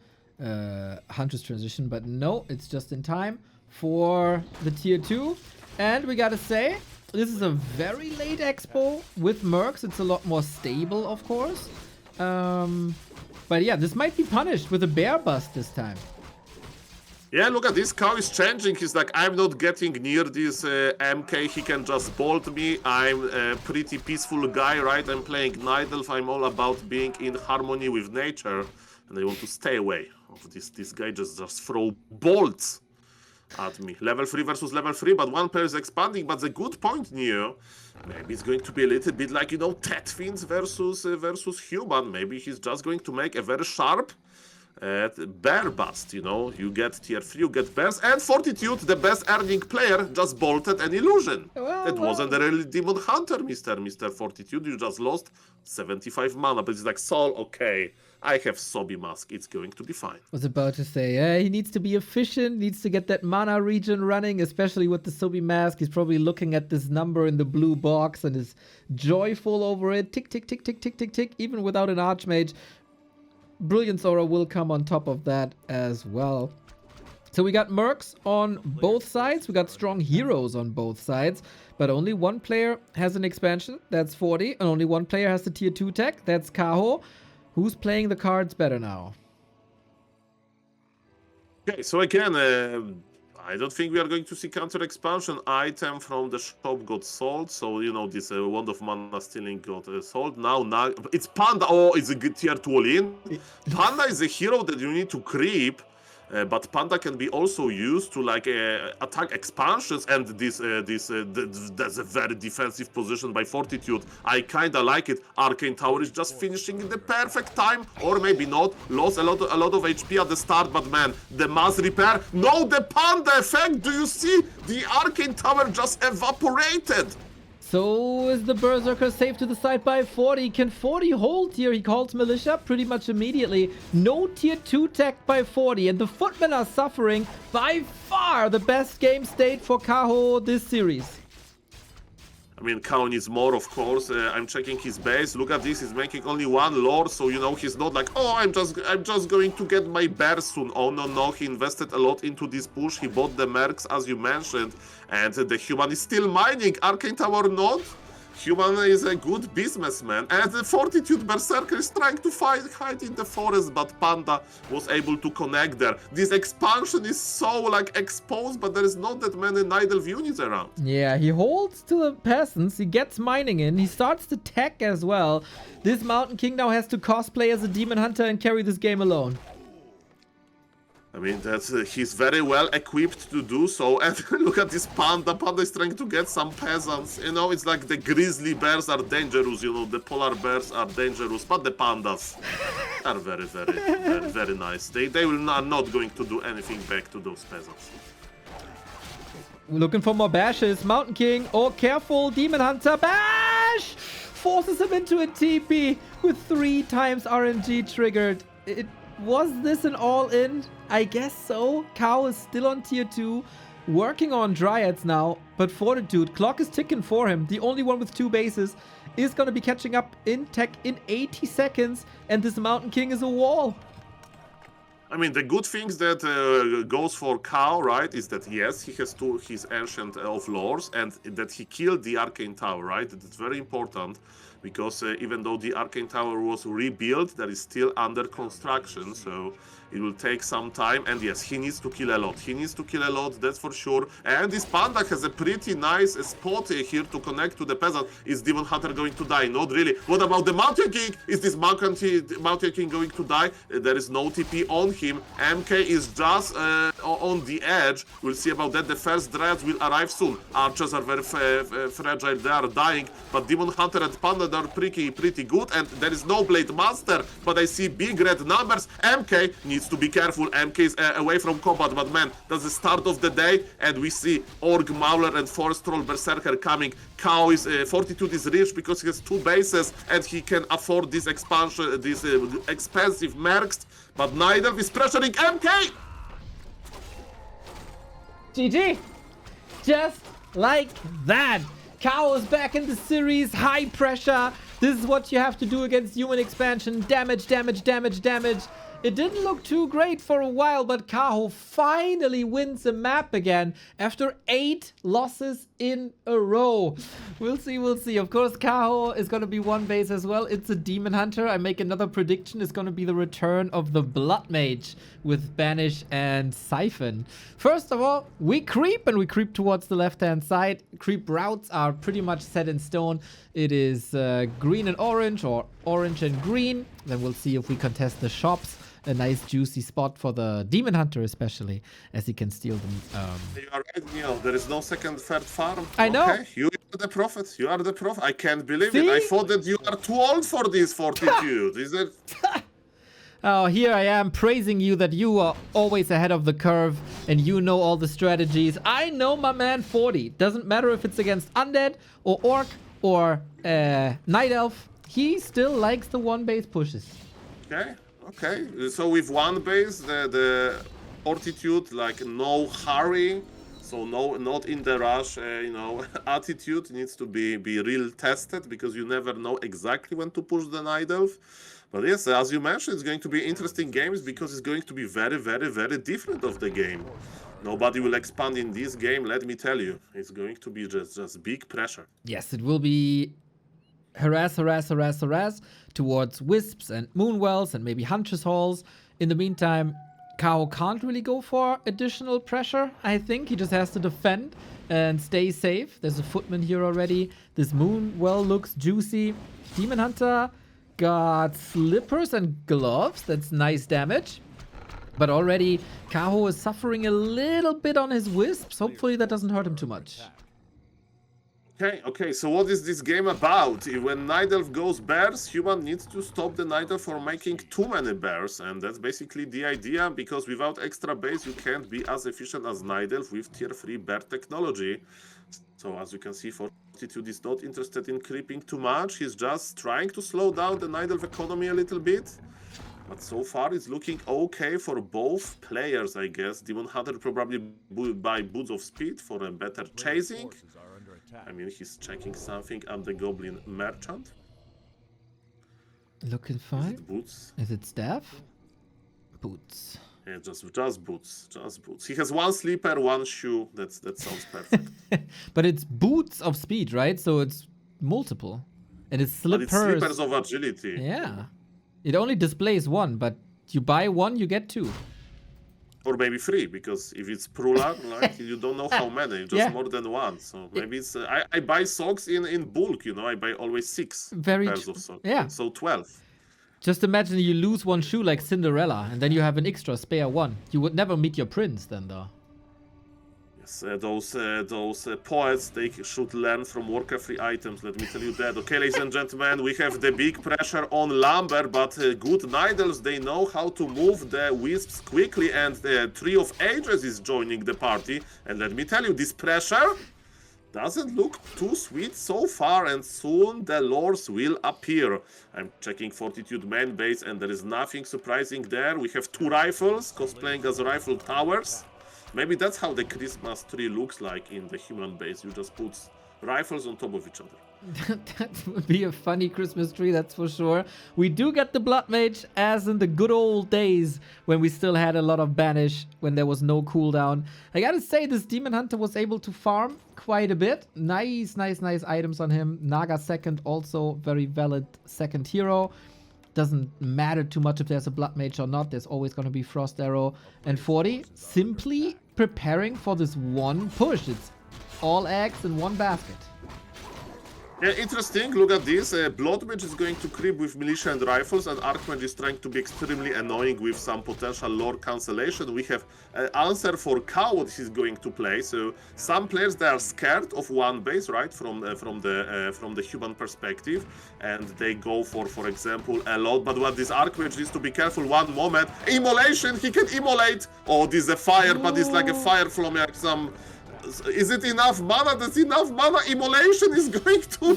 Huntress transition, but no, it's just in time for the tier 2. And we gotta say, this is a very late expo with mercs. It's a lot more stable, of course. But yeah, this might be punished with a bear bust this time. Yeah, look at this. Kaho is changing. He's like, I'm not getting near this MK. He can just bolt me. I'm a pretty peaceful guy, right? I'm playing Night Elf. I'm all about being in harmony with nature. And I want to stay away of this guy just throw bolts at me. Level 3 versus level 3, but one player is expanding. But the good point, Neo, maybe it's going to be a little bit like, you know, Tetfins versus human. Maybe he's just going to make a very sharp bear bust, you know. You get tier 3, you get bears, and Fortitude, the best earning player, just bolted an illusion. That wasn't a really Demon Hunter, Mr. Fortitude. You just lost 75 mana, but it's like, Sol, okay, I have Sobi mask, it's going to be fine. I was about to say, he needs to be efficient, needs to get that mana regen running, especially with the Sobi mask. He's probably looking at this number in the blue box and is joyful over it. Tick, tick, tick, tick, tick, tick, tick, even without an Archmage. Brilliance Aura will come on top of that as well. So we got mercs on both sides. We got strong heroes on both sides. But only one player has an expansion. That's 40. And only one player has the tier 2 tech. That's Kaho. Who's playing the cards better now? Okay, so again, I don't think we are going to see counter expansion. Item from the shop got sold, so you know this Wand of Mana stealing got sold. Now it's Panda. Oh, it's a good tier 2 all-in. Panda is a hero that you need to creep, but Panda can be also used to like attack expansions, and that's a very defensive position by Fortitude. I kinda like it. Arcane Tower is just finishing in the perfect time, or maybe not. Lost a lot of HP at the start, but man, the mass repair. No, the Panda effect. Do you see? The Arcane Tower just evaporated. So is the Berserker safe to the side by 40? Can 40 hold here? He calls Militia pretty much immediately. No tier 2 tech by 40, and the Footmen are suffering. By far the best game state for Kaho this series. I mean, Kaho needs more, of course. I'm checking his base. Look at this. He's making only one lore, so you know he's not like, oh, I'm just going to get my bear soon. Oh no, he invested a lot into this push. He bought the mercs, as you mentioned, and the human is still mining. Arcane Tower not. Human is a good businessman, and the Fortitude Berserker is trying to hide in the forest, but Panda was able to connect there. This expansion is so like exposed, but there is not that many Nidelve units around. Yeah, he holds to the peasants, he gets mining in, he starts to tech as well. This Mountain King now has to cosplay as a demon hunter and carry this game alone. I mean, that's he's very well equipped to do so. And look at this Panda. Panda is trying to get some peasants. You know, it's like the grizzly bears are dangerous. You know, the polar bears are dangerous, but the pandas are very, very, very, very nice. They are not going to do anything back to those peasants. Looking for more bashes. Mountain King. Oh, careful. Demon Hunter. Bash! Forces him into a TP with 3 times RNG triggered. Was this an all-in? I guess so. Kaho is still on tier 2, working on Dryads now, but Fortitude, clock is ticking for him. The only one with 2 bases is going to be catching up in tech in 80 seconds, and this Mountain King is a wall. I mean, the good things that goes for Kaho, right, is that yes, he has his Ancient of Lores, and that he killed the Arcane Tower, right? That's very important, because even though the Arcane Tower was rebuilt, that is still under construction, so it will take some time. And yes, he needs to kill a lot. He needs to kill a lot, that's for sure. And this Panda has a pretty nice spot here to connect to the peasant. Is Demon Hunter going to die? Not really. What about the Mountain King? Is this Mountain King going to die? There is no TP on him. MK is just on the edge. We'll see about that. The first Dryads will arrive soon. Archers are very fragile. They are dying. But Demon Hunter and Panda are pretty good. And there is no Blade Master. But I see big red numbers. MK needs to be careful. MK is away from combat. But man, that's the start of the day. And we see Orc Mauler and Forest Troll Berserker coming. Kaho is Fortitude is rich because he has 2 bases. And he can afford this expansion, these expensive mercs. But Nidelve is pressuring MK! GG! Just like that! Kaho is back in the series, high pressure. This is what you have to do against human expansion. Damage, damage, damage, damage. It didn't look too great for a while, but Kaho finally wins a map again after 8 losses in a row. We'll see, we'll see. Of course, Kaho is going to be 1 base as well. It's a Demon Hunter. I make another prediction. It's going to be the return of the Blood Mage with Banish and Siphon. First of all, we creep, and we creep towards the left-hand side. Creep routes are pretty much set in stone. It is green and orange, or orange and green. Then we'll see if we contest the shops. A nice juicy spot for the Demon Hunter, especially, as he can steal them. You are right, Neil. There is no second, third farm. I know. Okay. You are the prophet. You are the prophet. I can't believe See? it. I thought that you are too old for this Fortitude. Is it? Oh, here I am praising you that you are always ahead of the curve and you know all the strategies. I know my man 40. Doesn't matter if it's against Undead or Orc or Night Elf. He still likes the 1 base pushes. Okay. Okay, so with 1 base, the Fortitude, like no hurry, so not in the rush, you know, attitude needs to be real tested, because you never know exactly when to push the Nidelve. But yes, as you mentioned, it's going to be interesting games, because it's going to be very, very, very different of the game. Nobody will expand in this game, let me tell you. It's going to be just big pressure. Yes, it will be harass towards Wisps and Moonwells and maybe Huntress Halls. In the meantime, Kaho can't really go for additional pressure, I think. He just has to defend and stay safe. There's a Footman here already. This Moonwell looks juicy. Demon Hunter got Slippers and Gloves. That's nice damage. But already, Kaho is suffering a little bit on his Wisps. Hopefully that doesn't hurt him too much. Okay, so what is this game about? When Nidelve goes bears, human needs to stop the Nidelve from making too many bears, and that's basically the idea, because without extra base you can't be as efficient as Nidelve with tier 3 bear technology. So as you can see, Fortitude is not interested in creeping too much, he's just trying to slow down the Nidelve economy a little bit. But so far it's looking okay for both players, I guess. Demon Hunter probably buy Boots of Speed for a better chasing. I mean, he's checking something at the Goblin Merchant. Looking fine. Is it Boots? Is it Staff? Boots. Yeah, just Boots. Just Boots. He has 1 Sleeper, 1 Shoe. That sounds perfect. But it's Boots of Speed, right? So it's multiple. And it's But slippers. it's slippers of agility. Yeah. It only displays one, but you buy one, you get two. Or maybe 3, because if it's Prula, like you don't know how many, just more than one. So maybe it's. I buy socks in bulk, you know. I buy always 6 pairs of socks. Yeah. So 12. Just imagine you lose one shoe like Cinderella, and then you have an extra spare one. You would never meet your prince then, though. Yes, those poets, they should learn from Warcraft 3 items, let me tell you that. Okay, ladies and gentlemen, we have the big pressure on Lumber, but good Nidals, they know how to move the Wisps quickly, and the Tree of Ages is joining the party. And let me tell you, this pressure doesn't look too sweet so far, and soon the lores will appear. I'm checking Fortitude main base, and there is nothing surprising there. We have 2 rifles cosplaying as rifle towers. Maybe that's how the Christmas tree looks like in the human base. You just put rifles on top of each other. That would be a funny Christmas tree, that's for sure. We do get the Blood Mage as in the good old days when we still had a lot of banish, when there was no cooldown. I gotta say, this Demon Hunter was able to farm quite a bit. Nice items on him. Naga second, also very valid second hero. Doesn't matter too much if there's a Blood Mage or not. There's always going to be Frost Arrow. And 40 simply preparing for this one push. It's all eggs in one basket. Yeah, interesting. Look at this. Blood Mage is going to creep with Militia and Rifles, and Archmage is trying to be extremely annoying with some potential lore cancellation. We have an answer for Kaho what he's going to play. So some players, they are scared of one base, right, from the human perspective, and they go for example, a lot. But what this Archmage needs to be careful. One moment, immolation. He can immolate. Oh, this is a fire, but it's like a fire from like some. Is it enough mana? That's enough mana. Immolation is going to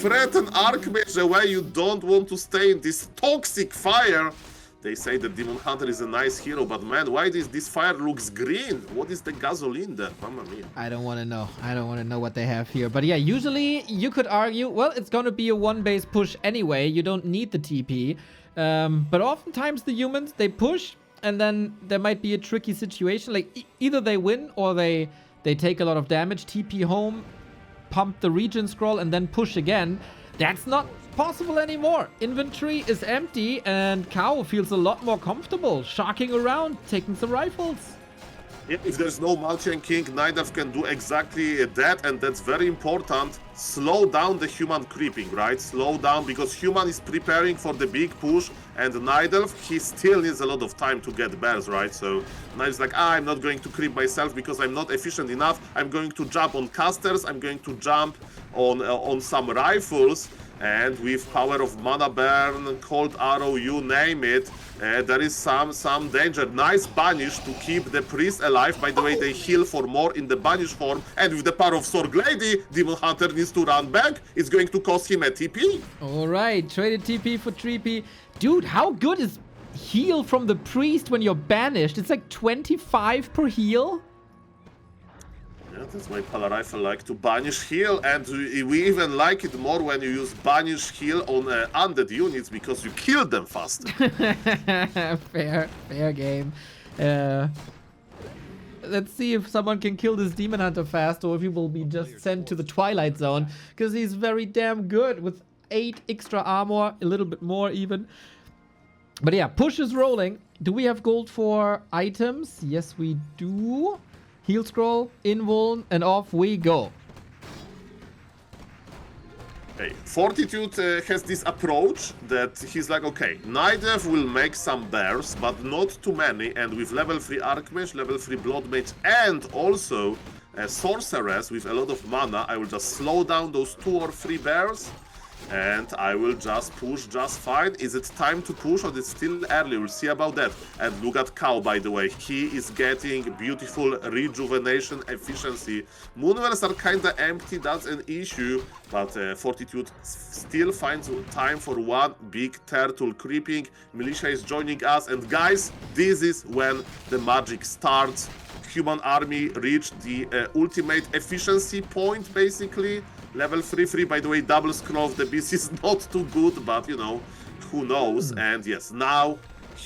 threaten Archmage away. You don't want to stay in this toxic fire. They say the Demon Hunter is a nice hero, but man, why this fire looks green? What is the gasoline there? Mamma mia. I don't want to know. I don't want to know what they have here. But yeah, usually you could argue, well, it's going to be a one-base push anyway. You don't need the TP. But oftentimes the humans, they push, and then there might be a tricky situation. Like either they win or they take a lot of damage, TP home, pump the regen scroll, and then push again. That's not possible anymore. Inventory is empty, and Kaho feels a lot more comfortable sharking around, taking some rifles. If there's no Malchian King, Nidalf can do exactly that, and that's very important. Slow down the human creeping, right? Slow down, because human is preparing for the big push, and Nidalf, he still needs a lot of time to get bears, right? So Nidalf's like, I'm not going to creep myself because I'm not efficient enough. I'm going to jump on casters, I'm going to jump on some rifles, and with power of mana burn, cold arrow, you name it, there is some danger. Nice banish to keep the priest alive. By the way, they heal for more in the banish form, and with the power of Sorg Lady, Demon Hunter needs to run back. It's going to cost him a TP. Alright, traded TP for 3P. Dude, how good is heal from the priest when you're banished? It's like 25 per heal? Yeah, that's why Pala Rifle like to banish heal, and we even like it more when you use banish heal on undead units, because you kill them faster. fair game. Let's see if someone can kill this Demon Hunter fast, or if he will be just sent to the Twilight Zone, because he's very damn good with 8 extra armor, a little bit more even. But yeah, push is rolling. Do we have gold for items? Yes, we do. Heal scroll, invuln, and off we go. Okay. Fortitude has this approach that he's like, okay, Nidalf will make some bears, but not too many, and with level 3 Archmage, level 3 Blood Mage, and also a Sorceress with a lot of mana, I will just slow down those 2 or 3 bears, and I will just push just fine. Is it time to push, or is it still early? We'll see about that. And look at Kaho, by the way. He is getting beautiful rejuvenation efficiency. Moonwells are kinda empty, that's an issue, but Fortitude still finds time for one big turtle creeping. Militia is joining us, and guys, this is when the magic starts. Human army reached the ultimate efficiency point, basically. Level 3, by the way, double scroll of the beast is not too good, but you know, who knows. And yes, now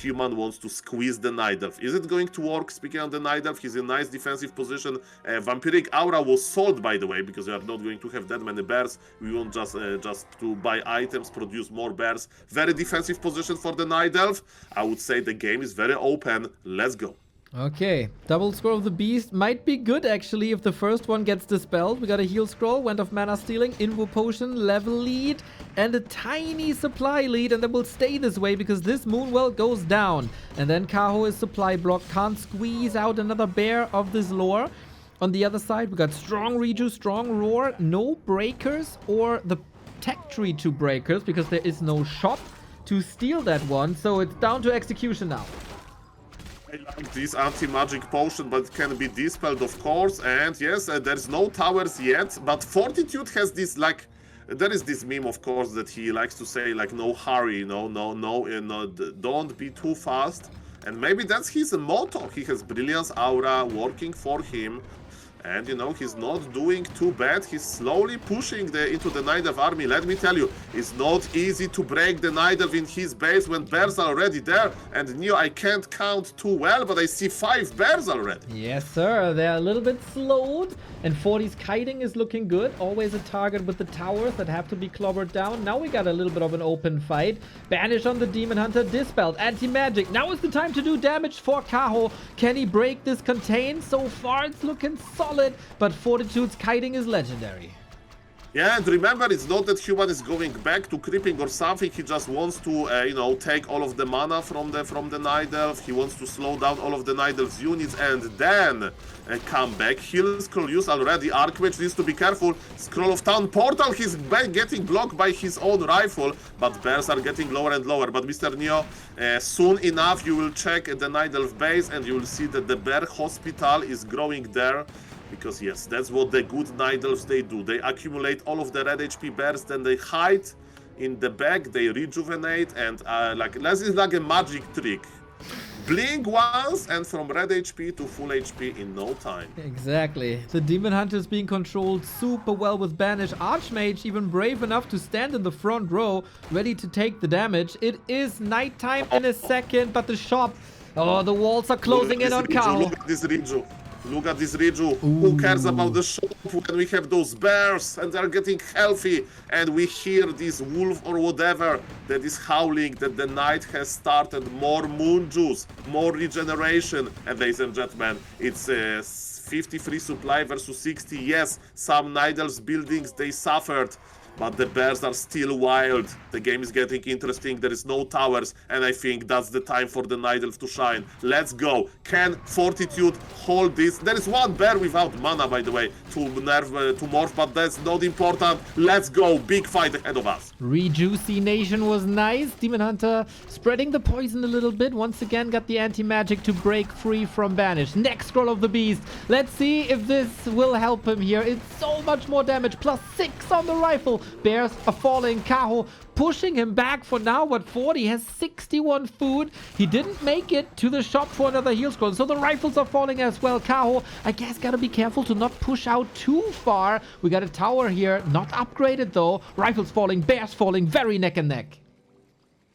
Human wants to squeeze the Night Elf. Is it going to work? Speaking of the Night Elf, he's in a nice defensive position. Vampiric Aura was sold, by the way, because we are not going to have that many bears. We want just to buy items, produce more bears. Very defensive position for the Night Elf. I would say the game is very open. Let's go. Okay, double scroll of the beast might be good actually if the first one gets dispelled. We got a heal scroll, went of mana stealing, invo potion, level lead, and a tiny supply lead, and that will stay this way because this Moonwell goes down. And then Kaho is supply block, can't squeeze out another bear of this lore. On the other side, we got strong reju, strong roar, no breakers or the tech tree to breakers because there is no shop to steal that one. So it's down to execution now. I like this anti-magic potion, but it can be dispelled, of course. And yes, there's no towers yet, but Fortitude has this, like, there is this meme, of course, that he likes to say, like, no hurry, no, don't be too fast. And maybe that's his motto. He has Brilliance Aura working for him. And, you know, he's not doing too bad. He's slowly pushing into the Night Elf army. Let me tell you, it's not easy to break the Night Elf in his base when bears are already there. And Neo, I can't count too well, but I see 5 bears already. Yes, sir. They're a little bit slowed. And 40's kiting is looking good. Always a target with the towers that have to be clobbered down. Now we got a little bit of an open fight. Banish on the Demon Hunter, dispelled. Anti-magic. Now is the time to do damage for Kaho. Can he break this contain? So far, it's looking solid. But Fortitude's kiting is legendary. Yeah, and remember, it's not that Human is going back to creeping or something. He just wants to, you know, take all of the mana from the Night Elf. He wants to slow down all of the Night Elf's units and then come back. Heal scroll use already. Archmage needs to be careful. Scroll of Town Portal, he's getting blocked by his own rifle, but bears are getting lower and lower. But Mr. Neo, soon enough you will check the Night Elf base and you will see that the bear hospital is growing there. Because yes, that's what the good Night Elves they do. They accumulate all of the red HP bears, then they hide in the back, they rejuvenate, and like this is like a magic trick. Blink once, and from red HP to full HP in no time. Exactly. The Demon Hunter is being controlled super well with Banish. Archmage even brave enough to stand in the front row, ready to take the damage. It is nighttime in a second, but the shop... Oh, the walls are closing in on Kaho. Look at this Riju. Look at this Riju. Who cares about the shop when we have those bears and they're getting healthy and we hear this wolf or whatever that is howling that the night has started. More moon juice, more regeneration. And ladies and gentlemen, it's 53 supply versus 60. Yes, some Night Elves buildings, they suffered. But the bears are still wild. The game is getting interesting. There is no towers. And I think that's the time for the Night Elf to shine. Let's go. Can Fortitude hold this? There is one bear without mana, by the way, to morph, but that's not important. Let's go. Big fight ahead of us. Rejuicy Nation was nice. Demon Hunter spreading the poison a little bit. Once again got the anti-magic to break free from Banish. Next scroll of the beast. Let's see if this will help him here. It's so much more damage. +6 on the rifle. Bears are falling. Kaho pushing him back for now, but 40 has 61 food. He didn't make it to the shop for another heal scroll, so the rifles are falling as well. Kaho, I guess, gotta be careful to not push out too far. We got a tower here, not upgraded though. Rifles falling, bears falling, very neck and neck.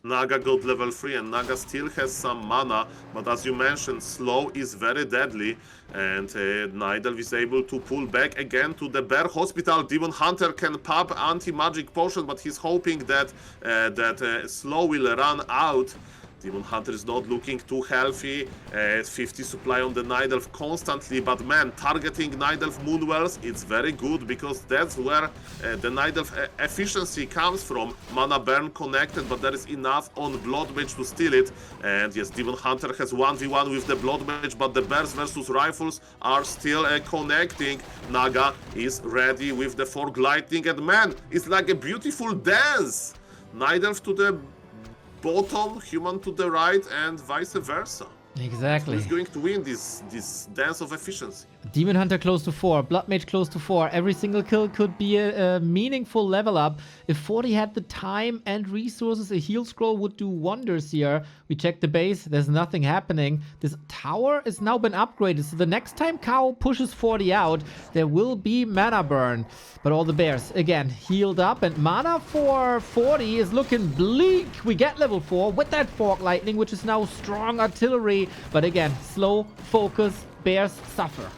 Naga got level 3 and Naga still has some mana, but as you mentioned, slow is very deadly and Night Elf is able to pull back again to the bear hospital. Demon Hunter can pop anti-magic potion, but he's hoping that slow will run out. Demon Hunter is not looking too healthy. 50 supply on the Night Elf constantly, but man, targeting Night Elf Moonwells, it's very good because that's where the Night Elf efficiency comes from. Mana burn connected, but there is enough on Blood Mage to steal it. And yes, Demon Hunter has 1v1 with the Blood Mage, but the bears versus rifles are still connecting. Naga is ready with the Fork Lightning, and man, it's like a beautiful dance. Night Elf to the bottom, Human to the right, and vice versa. Exactly. Who's going to win this dance of efficiency? Demon Hunter close to 4, Blood Mage close to 4. Every single kill could be a meaningful level up. If 40 had the time and resources, a heal scroll would do wonders here. We check the base, there's nothing happening. This tower has now been upgraded, so the next time Kaho pushes 40 out, there will be mana burn. But all the bears, again, healed up, and mana for 40 is looking bleak. We get level 4 with that Fork Lightning, which is now strong artillery. But again, slow, focus, bears suffer.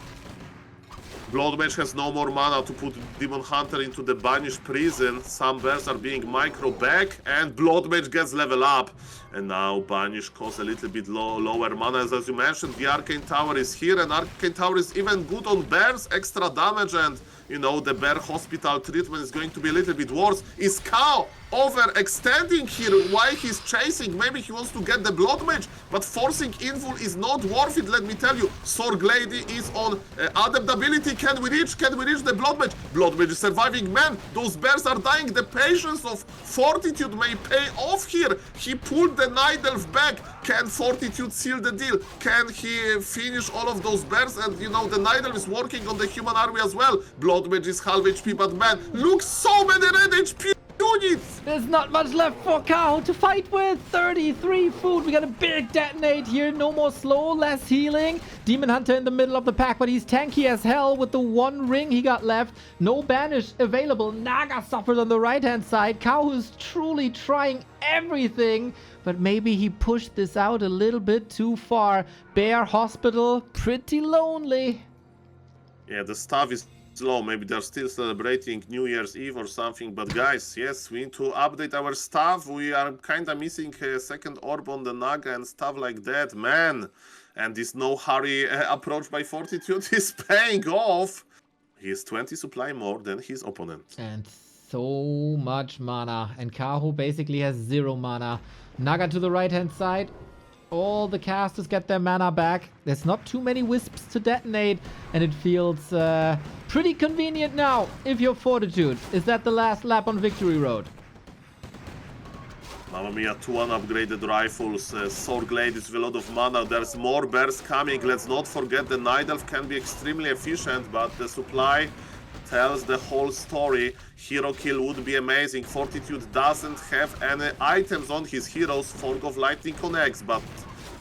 Blood Mage has no more mana to put Demon Hunter into the banished prison. Some bears are being micro back, and Blood Mage gets level up. And now Banish costs a little bit lower mana. As you mentioned, the Arcane Tower is here, and Arcane Tower is even good on bears, extra damage, and you know, the bear hospital treatment is going to be a little bit worse. Is Kaho overextending here? Why he's chasing? Maybe he wants to get the Blood Mage, but forcing Invul is not worth it, let me tell you. Sorg Lady is on adaptability. Can we reach the Blood Mage? Blood Mage is surviving. Man, those bears are dying. The patience of Fortitude may pay off here. He pulled the Night Elf back. Can Fortitude seal the deal? Can he finish all of those bears? And you know, the Night Elf is working on the human army as well. Blood Mage is half HP, but man, look, so many red HP units! There's not much left for Kaho to fight with. 33 food. We got a big detonate here. No more slow, less healing. Demon Hunter in the middle of the pack, but he's tanky as hell with the one ring he got left. No banish available. Naga suffers on the right-hand side. Kaho is truly trying everything, but maybe he pushed this out a little bit too far. Bear Hospital, pretty lonely. Yeah, the staff is low. Maybe they're still celebrating New Year's Eve or something, but guys, yes, we need to update our stuff. We are kind of missing a second orb on the Naga and stuff like that, man. And this no hurry approach by Fortitude is paying off. He is 20 supply more than his opponent. And so much mana, and Kaho basically has 0 mana. Naga to the right hand side. All the casters get their mana back. There's not too many wisps to detonate, and it feels pretty convenient now if you're Fortitude. Is that the last lap on Victory Road? Mamma mia, 2 upgraded rifles, Sorg Ladies with a lot of mana. There's more bears coming. Let's not forget the Night Elf can be extremely efficient, but the supply tells the whole story. Hero kill would be amazing. Fortitude doesn't have any items on his heroes. Fork of Lightning connects, but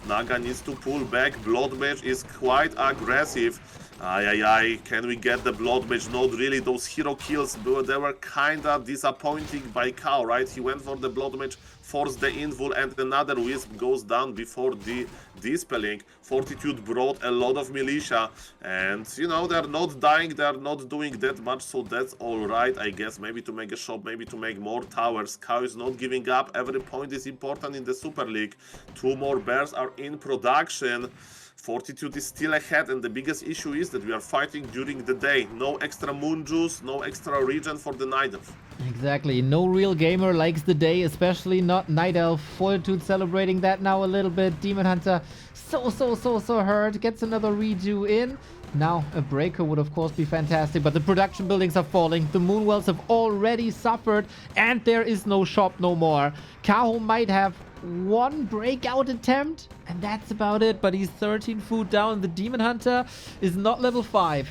Naga needs to pull back. Blood Mage is quite aggressive. Can we get the Blood Mage? Not really. Those hero kills, they were kinda disappointing by Kaho, right? He went for the Blood Mage, forced the Invul, and another Wisp goes down before the Dispelling. Fortitude brought a lot of militia, and you know, they're not dying, they're not doing that much, so that's alright, I guess. Maybe to make a shop, maybe to make more towers. Kaho is not giving up. Every point is important in the Super League. 2 more bears are in production. Fortitude is still ahead, and the biggest issue is that we are fighting during the day. No extra moon juice, no extra regen for the Night Elf. Exactly. No real gamer likes the day, especially not Night Elf. Fortitude celebrating that now a little bit. Demon Hunter so hurt. Gets another redo in. Now a breaker would of course be fantastic, but the production buildings are falling. The Moonwells have already suffered, and there is no shop no more. Kaho might have 1 breakout attempt, and that's about it, but he's 13 food down. The Demon Hunter is not level 5.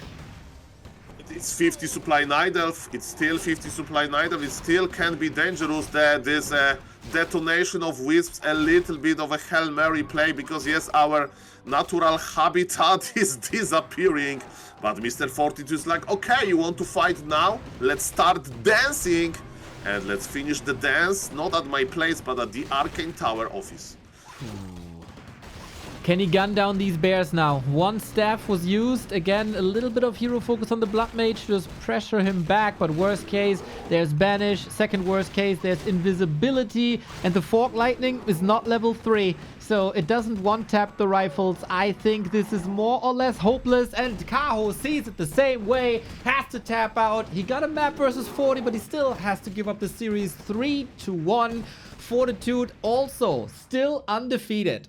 It's 50 supply Night Elf. It's still 50 supply Night Elf. It still can be dangerous. That is a detonation of Wisps, a little bit of a Hail Mary play, because yes, our natural habitat is disappearing. But Mr. Fortitude is like, okay, you want to fight now? Let's start dancing. And let's finish the dance, not at my place, but at the Arcane Tower office. Can he gun down these bears now? 1 staff was used. Again, a little bit of hero focus on the Blood Mage to just pressure him back. But worst case, there's Banish. Second worst case, there's Invisibility. And the Fork Lightning is not level 3. So it doesn't one-tap the rifles. I think this is more or less hopeless. And Kaho sees it the same way. Has to tap out. He got a map versus 40, but he still has to give up the series 3-1. Fortitude also still undefeated.